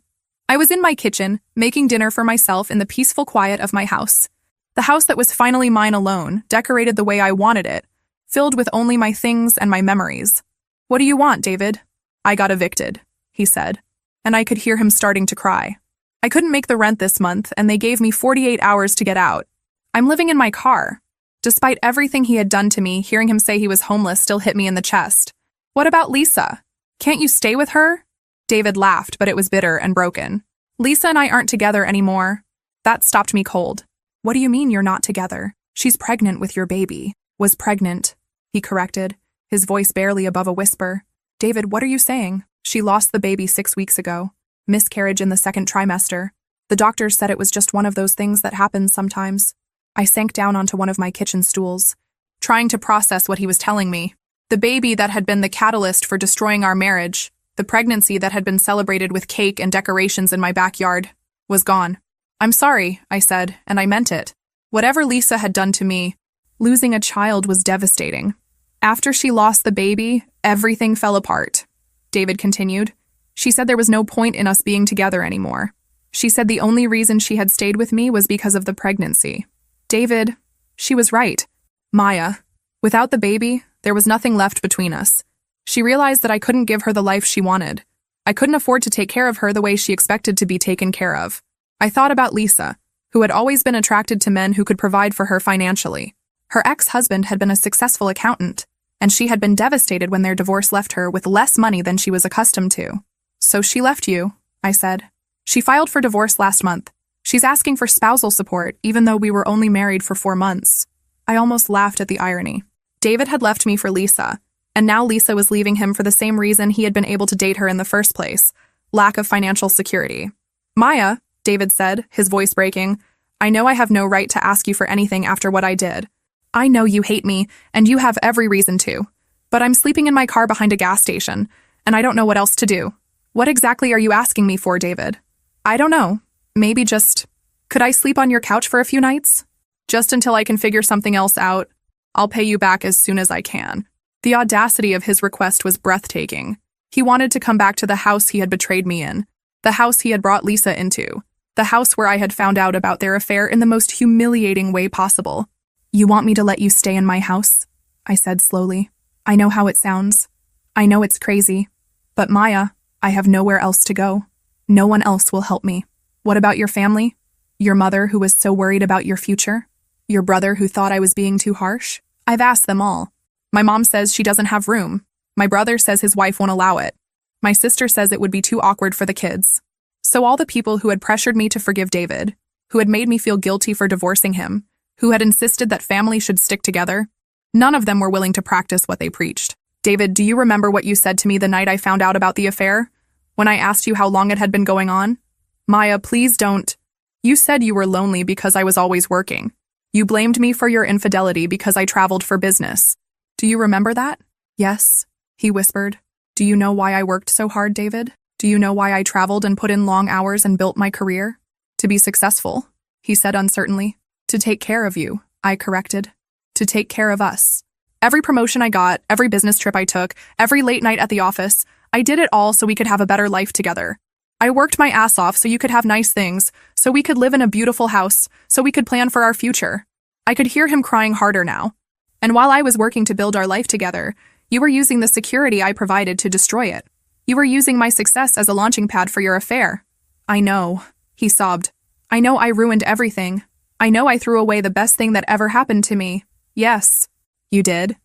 I was in my kitchen, making dinner for myself in the peaceful quiet of my house. The house that was finally mine alone, decorated the way I wanted it, filled with only my things and my memories. "What do you want, David?" "I got evicted," he said, and I could hear him starting to cry. "I couldn't make the rent this month, and they gave me 48 hours to get out. I'm living in my car." Despite everything he had done to me, hearing him say he was homeless still hit me in the chest. "What about Lisa? Can't you stay with her?" David laughed, but it was bitter and broken. "Lisa and I aren't together anymore." That stopped me cold. "What do you mean you're not together? She's pregnant with your baby." "Was pregnant," he corrected, his voice barely above a whisper. "David, what are you saying?" "She lost the baby 6 weeks ago. Miscarriage in the 2nd trimester. The doctors said it was just one of those things that happens sometimes." I sank down onto one of my kitchen stools, trying to process what he was telling me. The baby that had been the catalyst for destroying our marriage, the pregnancy that had been celebrated with cake and decorations in my backyard, was gone. "I'm sorry," I said, and I meant it. Whatever Lisa had done to me, losing a child was devastating. "After she lost the baby, everything fell apart," David continued. "She said there was no point in us being together anymore. She said the only reason she had stayed with me was because of the pregnancy." "David, she was right. Maya, without the baby, there was nothing left between us. She realized that I couldn't give her the life she wanted. I couldn't afford to take care of her the way she expected to be taken care of. I thought about Lisa, who had always been attracted to men who could provide for her financially. Her ex-husband had been a successful accountant, and she had been devastated when their divorce left her with less money than she was accustomed to. "So she left you," I said. "She filed for divorce last month. She's asking for spousal support, even though we were only married for 4 months. I almost laughed at the irony. David had left me for Lisa, and now Lisa was leaving him for the same reason he had been able to date her in the first place: lack of financial security. "Maya," David said, his voice breaking, "I know I have no right to ask you for anything after what I did. I know you hate me, and you have every reason to. But I'm sleeping in my car behind a gas station, and I don't know what else to do. What exactly are you asking me for, David?" "I don't know. Maybe just, could I sleep on your couch for a few nights? Just until I can figure something else out. I'll pay you back as soon as I can." The audacity of his request was breathtaking. He wanted to come back to the house he had betrayed me in, the house he had brought Lisa into, the house where I had found out about their affair in the most humiliating way possible. "You want me to let you stay in my house?" I said slowly. "I know how it sounds. I know it's crazy. But Maya, I have nowhere else to go. No one else will help me. What about your family? Your mother who was so worried about your future? Your brother who thought I was being too harsh? I've asked them all. My mom says she doesn't have room. My brother says his wife won't allow it. My sister says it would be too awkward for the kids." So all the people who had pressured me to forgive David, who had made me feel guilty for divorcing him, who had insisted that family should stick together, none of them were willing to practice what they preached. "David, do you remember what you said to me the night I found out about the affair? When I asked you how long it had been going on? Maya, please don't. You said you were lonely because I was always working. You blamed me for your infidelity because I traveled for business. Do you remember that?" "Yes," he whispered. "Do you know why I worked so hard, David? Do you know why I traveled and put in long hours and built my career?" "To be successful," he said uncertainly. "To take care of you," I corrected. "To take care of us. Every promotion I got, every business trip I took, every late night at the office, I did it all so we could have a better life together. I worked my ass off so you could have nice things, so we could live in a beautiful house, so we could plan for our future." I could hear him crying harder now. "And while I was working to build our life together, you were using the security I provided to destroy it. You were using my success as a launching pad for your affair." "I know," he sobbed. "I know I ruined everything. I know I threw away the best thing that ever happened to me." "Yes, you did.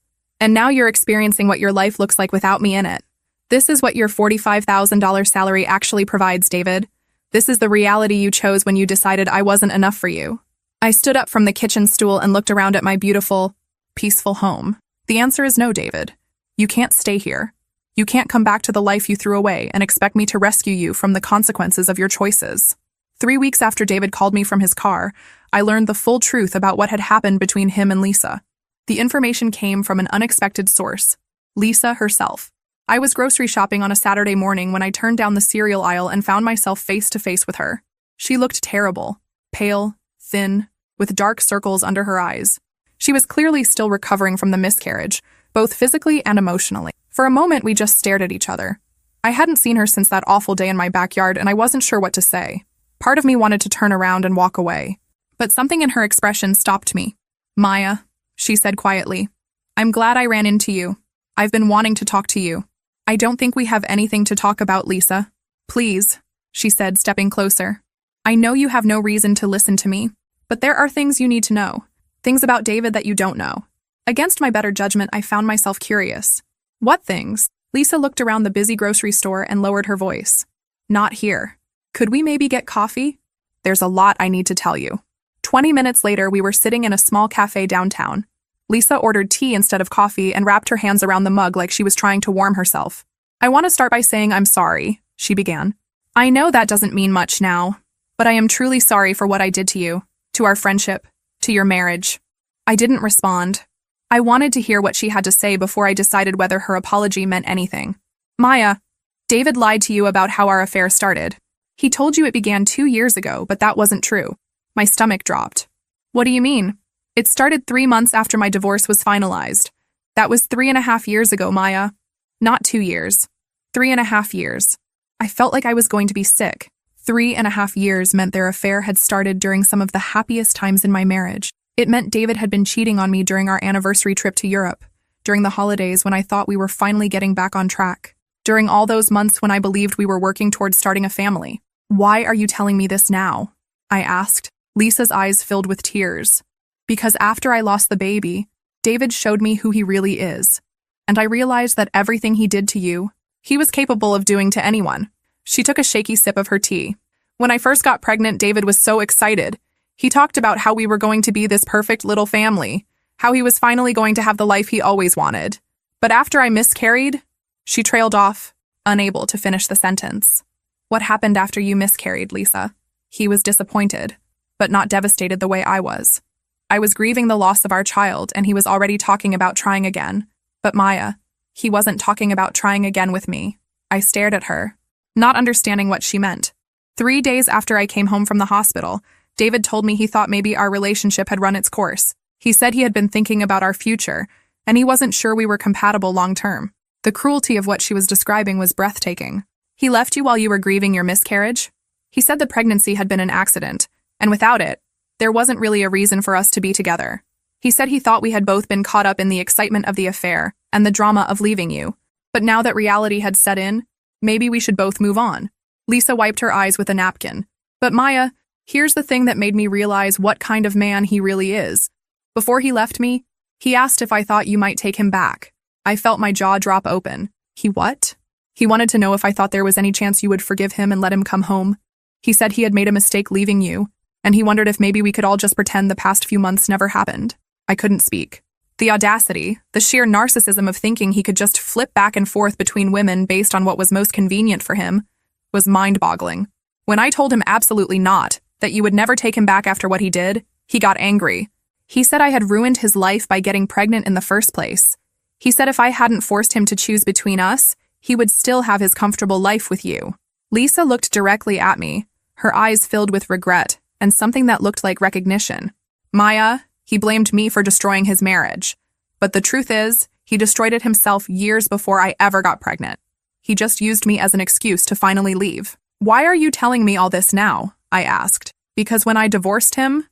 And now you're experiencing what your life looks like without me in it. This is what your $45,000 salary actually provides, David. This is the reality you chose when you decided I wasn't enough for you." I stood up from the kitchen stool and looked around at my beautiful, peaceful home? The answer is no, David. You can't stay here. You can't come back to the life you threw away and expect me to rescue you from the consequences of your choices. 3 weeks after David called me from his car, I learned the full truth about what had happened between him and Lisa. The information came from an unexpected source, Lisa herself. I was grocery shopping on a Saturday morning when I turned down the cereal aisle and found myself face to face with her. She looked terrible, pale, thin, with dark circles under her eyes. She was clearly still recovering from the miscarriage, both physically and emotionally. For a moment, we just stared at each other. I hadn't seen her since that awful day in my backyard, and I wasn't sure what to say. Part of me wanted to turn around and walk away. But something in her expression stopped me. Maya, she said quietly, I'm glad I ran into you. I've been wanting to talk to you. I don't think we have anything to talk about, Lisa. Please, she said, stepping closer. I know you have no reason to listen to me, but there are things you need to know. Things about David that you don't know. Against my better judgment, I found myself curious. What things? Lisa looked around the busy grocery store and lowered her voice. Not here. Could we maybe get coffee? There's a lot I need to tell you. 20 minutes later, we were sitting in a small cafe downtown. Lisa ordered tea instead of coffee and wrapped her hands around the mug like she was trying to warm herself. I want to start by saying I'm sorry, she began. I know that doesn't mean much now, but I am truly sorry for what I did to you, to our friendship, to your marriage. I didn't respond. I wanted to hear what she had to say before I decided whether her apology meant anything. Maya, David lied to you about how our affair started. He told you it began 2 years ago, but that wasn't true. My stomach dropped. What do you mean? It started 3 months after my divorce was finalized. That was 3.5 years ago, Maya. Not 2 years. 3.5 years. I felt like I was going to be sick. 3.5 years meant their affair had started during some of the happiest times in my marriage. It meant David had been cheating on me during our anniversary trip to Europe, during the holidays when I thought we were finally getting back on track, during all those months when I believed we were working towards starting a family. Why are you telling me this now? I asked. Lisa's eyes filled with tears. Because after I lost the baby, David showed me who he really is. And I realized that everything he did to you, he was capable of doing to anyone. She took a shaky sip of her tea. When I first got pregnant, David was so excited. He talked about how we were going to be this perfect little family, how he was finally going to have the life he always wanted. But after I miscarried, she trailed off, unable to finish the sentence. What happened after you miscarried, Lisa? He was disappointed, but not devastated the way I was. I was grieving the loss of our child, and he was already talking about trying again. But Maya, he wasn't talking about trying again with me. I stared at her, not understanding what she meant. 3 days after I came home from the hospital, David told me he thought maybe our relationship had run its course. He said he had been thinking about our future, and he wasn't sure we were compatible long-term. The cruelty of what she was describing was breathtaking. He left you while you were grieving your miscarriage? He said the pregnancy had been an accident, and without it, there wasn't really a reason for us to be together. He said he thought we had both been caught up in the excitement of the affair and the drama of leaving you. But now that reality had set in, maybe we should both move on. Lisa wiped her eyes with a napkin. But Maya, here's the thing that made me realize what kind of man he really is. Before he left me, he asked if I thought you might take him back. I felt my jaw drop open. He what? He wanted to know if I thought there was any chance you would forgive him and let him come home. He said he had made a mistake leaving you, and he wondered if maybe we could all just pretend the past few months never happened. I couldn't speak. The audacity, the sheer narcissism of thinking he could just flip back and forth between women based on what was most convenient for him, was mind-boggling. When I told him absolutely not, that you would never take him back after what he did, he got angry. He said I had ruined his life by getting pregnant in the first place. He said if I hadn't forced him to choose between us, he would still have his comfortable life with you. Lisa looked directly at me, her eyes filled with regret and something that looked like recognition. Maya, he blamed me for destroying his marriage. But the truth is, he destroyed it himself years before I ever got pregnant. He just used me as an excuse to finally leave. Why are you telling me all this now? I asked. Because when I divorced him,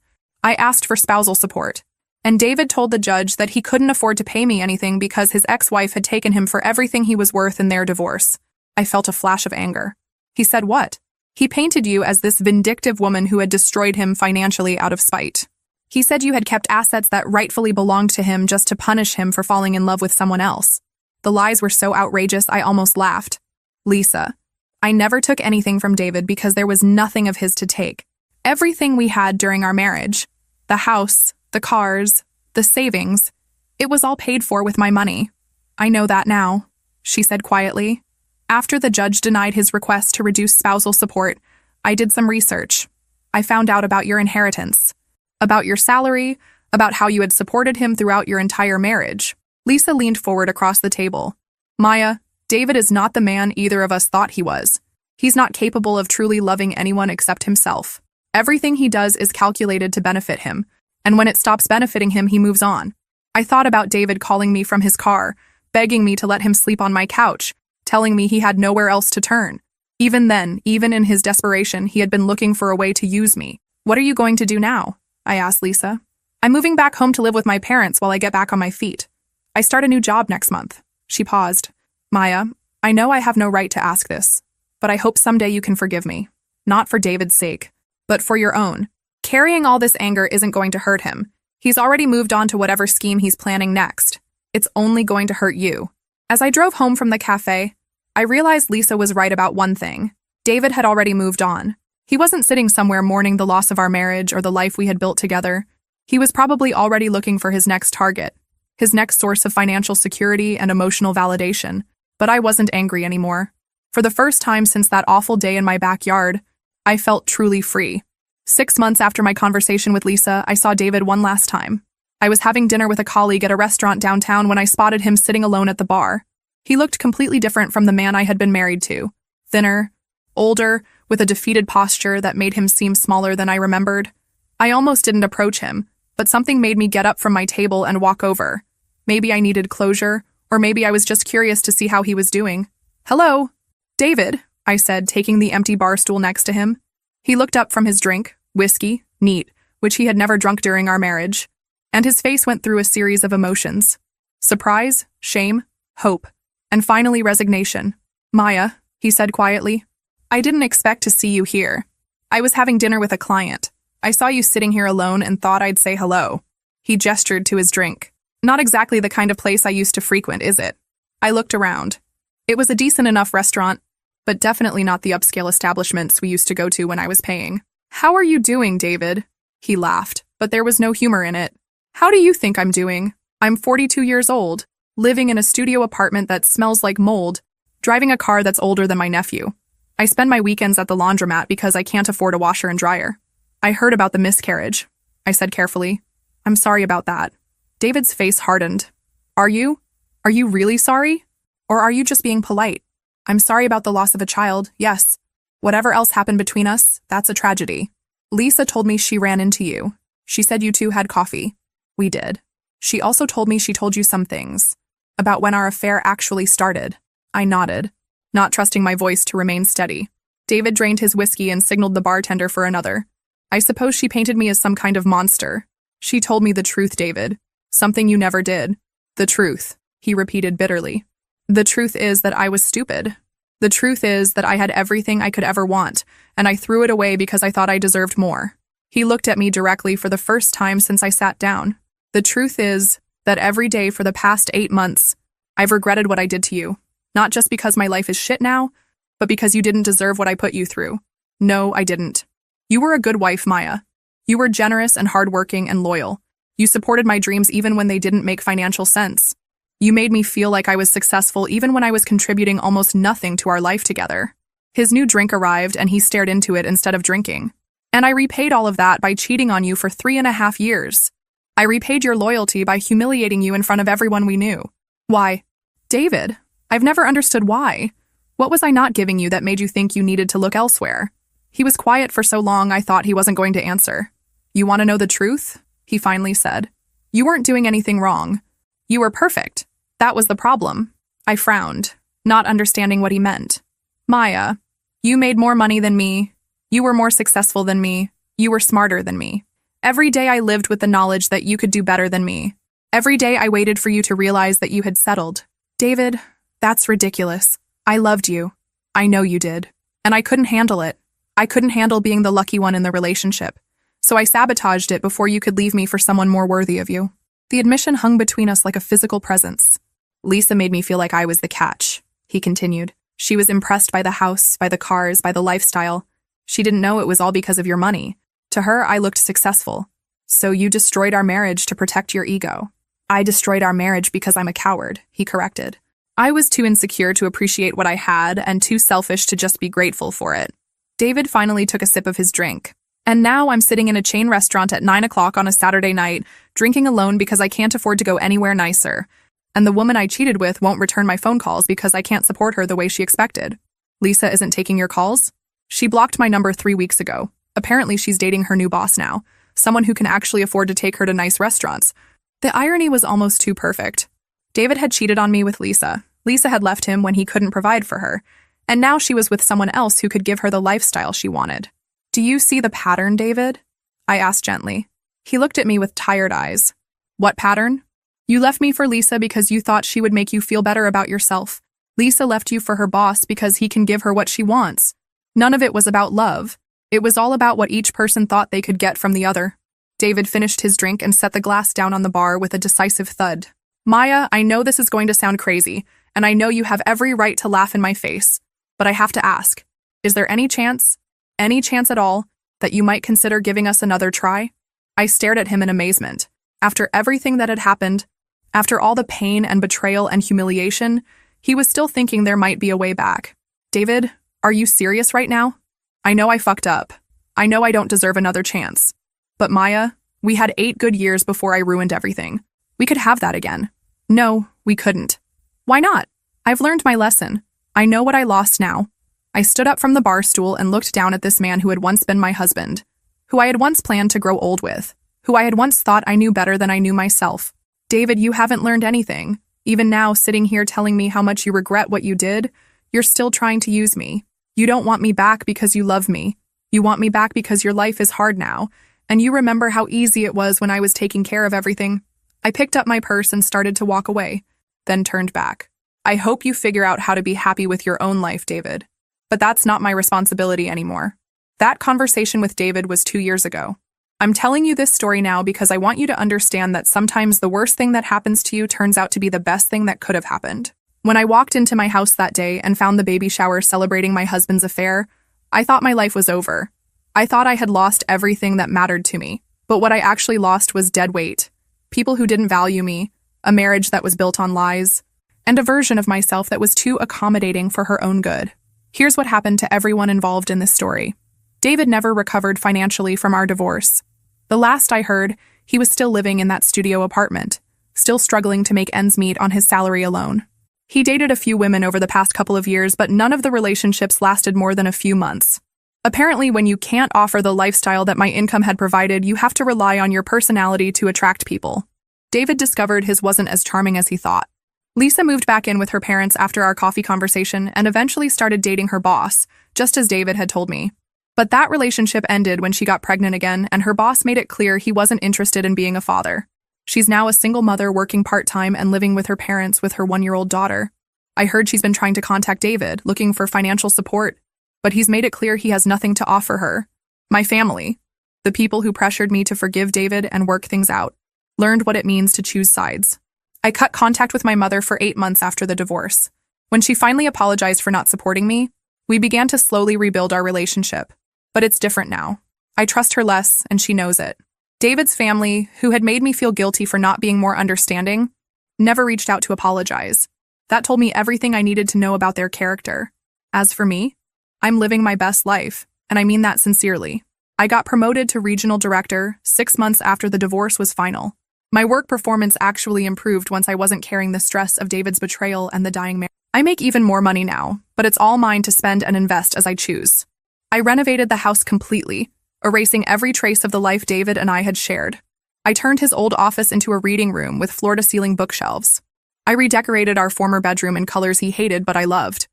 I asked for spousal support. And David told the judge that he couldn't afford to pay me anything because his ex-wife had taken him for everything he was worth in their divorce. I felt a flash of anger. He said what? He painted you as this vindictive woman who had destroyed him financially out of spite. He said you had kept assets that rightfully belonged to him just to punish him for falling in love with someone else. The lies were so outrageous I almost laughed. Lisa, I never took anything from David because there was nothing of his to take. Everything we had during our marriage, the house, the cars, the savings, It was all paid for with my money. I know that now, she said quietly. After the judge denied his request to reduce spousal support, I did some research. I found out about your inheritance, about your salary, about how you had supported him throughout your entire marriage. Lisa leaned forward across the table. Maya, David is not the man either of us thought he was. He's not capable of truly loving anyone except himself. Everything he does is calculated to benefit him, and when it stops benefiting him, he moves on. I thought about David calling me from his car, begging me to let him sleep on my couch, telling me he had nowhere else to turn. Even then, even in his desperation, he had been looking for a way to use me. What are you going to do now? I asked Lisa. I'm moving back home to live with my parents while I get back on my feet. I start a new job next month. She paused. Maya, I know I have no right to ask this, but I hope someday you can forgive me. Not for David's sake, but for your own. Carrying all this anger isn't going to hurt him. He's already moved on to whatever scheme he's planning next. It's only going to hurt you. As I drove home from the cafe, I realized Lisa was right about one thing. David had already moved on. He wasn't sitting somewhere mourning the loss of our marriage or the life we had built together. He was probably already looking for his next target, his next source of financial security and emotional validation. But I wasn't angry anymore. For the first time since that awful day in my backyard, I felt truly free. 6 months after my conversation with Lisa, I saw David one last time. I was having dinner with a colleague at a restaurant downtown when I spotted him sitting alone at the bar. He looked completely different from the man I had been married to. Thinner, older, with a defeated posture that made him seem smaller than I remembered. I almost didn't approach him, but something made me get up from my table and walk over. Maybe I needed closure, or maybe I was just curious to see how he was doing. Hello, David, I said, taking the empty bar stool next to him. He looked up from his drink, whiskey, neat, which he had never drunk during our marriage, and his face went through a series of emotions. Surprise, shame, hope, and finally resignation. Maya, he said quietly, I didn't expect to see you here. I was having dinner with a client. I saw you sitting here alone and thought I'd say hello. He gestured to his drink. Not exactly the kind of place I used to frequent, is it? I looked around. It was a decent enough restaurant, but definitely not the upscale establishments we used to go to when I was paying. How are you doing, David? He laughed, but there was no humor in it. How do you think I'm doing? I'm 42 years old, living in a studio apartment that smells like mold, driving a car that's older than my nephew. I spend my weekends at the laundromat because I can't afford a washer and dryer. I heard about the miscarriage, I said carefully. I'm sorry about that. David's face hardened. Are you? Are you really sorry? Or are you just being polite? I'm sorry about the loss of a child, yes. Whatever else happened between us, that's a tragedy. Lisa told me she ran into you. She said you two had coffee. We did. She also told me she told you some things. About when our affair actually started. I nodded, not trusting my voice to remain steady. David drained his whiskey and signaled the bartender for another. I suppose she painted me as some kind of monster. She told me the truth, David. Something you never did. The truth, he repeated bitterly. The truth is that I was stupid. The truth is that I had everything I could ever want, and I threw it away because I thought I deserved more. He looked at me directly for the first time since I sat down. The truth is that every day for the past 8 months, I've regretted what I did to you. Not just because my life is shit now, but because you didn't deserve what I put you through. No, I didn't. You were a good wife, Maya. You were generous and hardworking and loyal. You supported my dreams even when they didn't make financial sense. You made me feel like I was successful even when I was contributing almost nothing to our life together. His new drink arrived and he stared into it instead of drinking. And I repaid all of that by cheating on you for 3.5 years. I repaid your loyalty by humiliating you in front of everyone we knew. Why? David, I've never understood why. What was I not giving you that made you think you needed to look elsewhere? He was quiet for so long I thought he wasn't going to answer. You want to know the truth? He finally said. You weren't doing anything wrong. You were perfect. That was the problem. I frowned, not understanding what he meant. Maya, you made more money than me. You were more successful than me. You were smarter than me. Every day I lived with the knowledge that you could do better than me. Every day I waited for you to realize that you had settled. David, that's ridiculous. I loved you. I know you did. And I couldn't handle it. I couldn't handle being the lucky one in the relationship. So I sabotaged it before you could leave me for someone more worthy of you. The admission hung between us like a physical presence. Lisa made me feel like I was the catch, he continued. She was impressed by the house, by the cars, by the lifestyle. She didn't know it was all because of your money. To her, I looked successful. So you destroyed our marriage to protect your ego. I destroyed our marriage because I'm a coward, he corrected. I was too insecure to appreciate what I had and too selfish to just be grateful for it. David finally took a sip of his drink. And now I'm sitting in a chain restaurant at 9 o'clock on a Saturday night, drinking alone because I can't afford to go anywhere nicer. And the woman I cheated with won't return my phone calls because I can't support her the way she expected. Lisa isn't taking your calls? She blocked my number 3 weeks ago. Apparently she's dating her new boss now, someone who can actually afford to take her to nice restaurants. The irony was almost too perfect. David had cheated on me with Lisa. Lisa had left him when he couldn't provide for her. And now she was with someone else who could give her the lifestyle she wanted. Do you see the pattern, David? I asked gently. He looked at me with tired eyes. What pattern? You left me for Lisa because you thought she would make you feel better about yourself. Lisa left you for her boss because he can give her what she wants. None of it was about love. It was all about what each person thought they could get from the other. David finished his drink and set the glass down on the bar with a decisive thud. Maya, I know this is going to sound crazy, and I know you have every right to laugh in my face, but I have to ask, is there any chance at all, that you might consider giving us another try? I stared at him in amazement. After everything that had happened, after all the pain and betrayal and humiliation, he was still thinking there might be a way back. David, are you serious right now? I know I fucked up. I know I don't deserve another chance. But Maya, we had 8 good years before I ruined everything. We could have that again. No, we couldn't. Why not? I've learned my lesson. I know what I lost now. I stood up from the bar stool and looked down at this man who had once been my husband, who I had once planned to grow old with, who I had once thought I knew better than I knew myself. David, you haven't learned anything. Even now, sitting here telling me how much you regret what you did, you're still trying to use me. You don't want me back because you love me. You want me back because your life is hard now, and you remember how easy it was when I was taking care of everything. I picked up my purse and started to walk away, then turned back. I hope you figure out how to be happy with your own life, David. But that's not my responsibility anymore. That conversation with David was 2 years ago. I'm telling you this story now because I want you to understand that sometimes the worst thing that happens to you turns out to be the best thing that could have happened. When I walked into my house that day and found the baby shower celebrating my husband's affair, I thought my life was over. I thought I had lost everything that mattered to me. But what I actually lost was dead weight. People who didn't value me, a marriage that was built on lies, and a version of myself that was too accommodating for her own good. Here's what happened to everyone involved in this story. David never recovered financially from our divorce. The last I heard, he was still living in that studio apartment, still struggling to make ends meet on his salary alone. He dated a few women over the past couple of years, but none of the relationships lasted more than a few months. Apparently, when you can't offer the lifestyle that my income had provided, you have to rely on your personality to attract people. David discovered his wasn't as charming as he thought. Lisa moved back in with her parents after our coffee conversation and eventually started dating her boss, just as David had told me. But that relationship ended when she got pregnant again, and her boss made it clear he wasn't interested in being a father. She's now a single mother working part-time and living with her parents with her 1-year-old daughter. I heard she's been trying to contact David, looking for financial support, but he's made it clear he has nothing to offer her. My family, the people who pressured me to forgive David and work things out, learned what it means to choose sides. I cut contact with my mother for 8 months after the divorce. When she finally apologized for not supporting me, we began to slowly rebuild our relationship. But it's different now. I trust her less, and she knows it. David's family, who had made me feel guilty for not being more understanding, never reached out to apologize. That told me everything I needed to know about their character. As for me, I'm living my best life, and I mean that sincerely. I got promoted to regional director 6 months after the divorce was final. My work performance actually improved once I wasn't carrying the stress of David's betrayal and the dying marriage. I make even more money now, but it's all mine to spend and invest as I choose. I renovated the house completely, erasing every trace of the life David and I had shared. I turned his old office into a reading room with floor-to-ceiling bookshelves. I redecorated our former bedroom in colors he hated but I loved.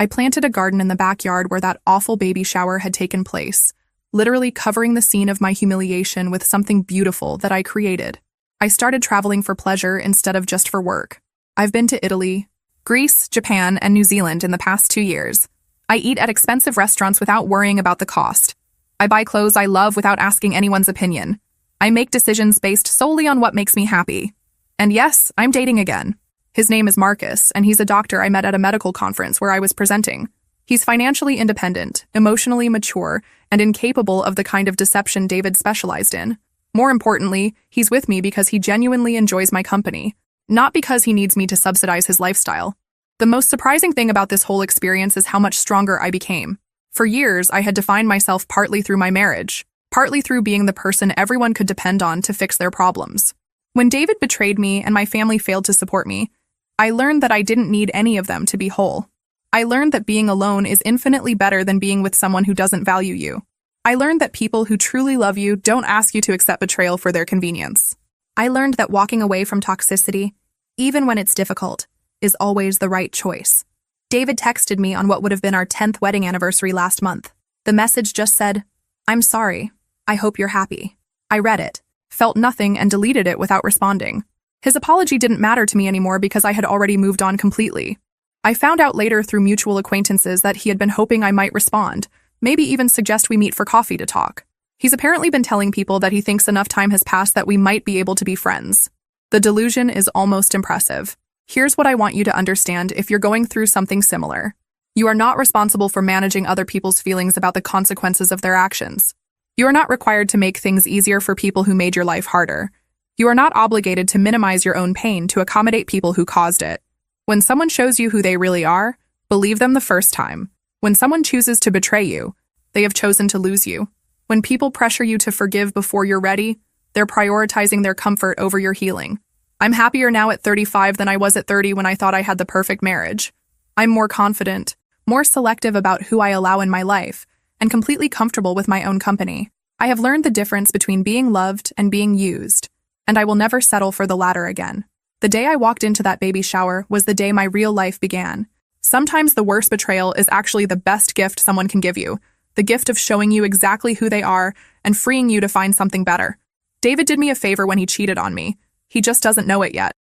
I planted a garden in the backyard where that awful baby shower had taken place, literally covering the scene of my humiliation with something beautiful that I created. I started traveling for pleasure instead of just for work. I've been to Italy, Greece, Japan, and New Zealand in the past 2 years. I eat at expensive restaurants without worrying about the cost. I buy clothes I love without asking anyone's opinion. I make decisions based solely on what makes me happy. And yes, I'm dating again. His name is Marcus, and he's a doctor I met at a medical conference where I was presenting. He's financially independent, emotionally mature, and incapable of the kind of deception David specialized in. More importantly, he's with me because he genuinely enjoys my company, not because he needs me to subsidize his lifestyle. The most surprising thing about this whole experience is how much stronger I became. For years, I had defined myself partly through my marriage, partly through being the person everyone could depend on to fix their problems. When David betrayed me and my family failed to support me, I learned that I didn't need any of them to be whole. I learned that being alone is infinitely better than being with someone who doesn't value you. I learned that people who truly love you don't ask you to accept betrayal for their convenience. I learned that walking away from toxicity, even when it's difficult, is always the right choice. David texted me on what would have been our 10th wedding anniversary last month. The message just said, "I'm sorry. I hope you're happy." I read it, felt nothing, and deleted it without responding. His apology didn't matter to me anymore because I had already moved on completely. I found out later through mutual acquaintances that he had been hoping I might respond, maybe even suggest we meet for coffee to talk. He's apparently been telling people that he thinks enough time has passed that we might be able to be friends. The delusion is almost impressive. Here's what I want you to understand if you're going through something similar. You are not responsible for managing other people's feelings about the consequences of their actions. You are not required to make things easier for people who made your life harder. You are not obligated to minimize your own pain to accommodate people who caused it. When someone shows you who they really are, believe them the first time. When someone chooses to betray you, they have chosen to lose you. When people pressure you to forgive before you're ready, they're prioritizing their comfort over your healing. I'm happier now at 35 than I was at 30 when I thought I had the perfect marriage. I'm more confident, more selective about who I allow in my life, and completely comfortable with my own company. I have learned the difference between being loved and being used, and I will never settle for the latter again. The day I walked into that baby shower was the day my real life began. Sometimes the worst betrayal is actually the best gift someone can give you, the gift of showing you exactly who they are and freeing you to find something better. David did me a favor when he cheated on me. He just doesn't know it yet.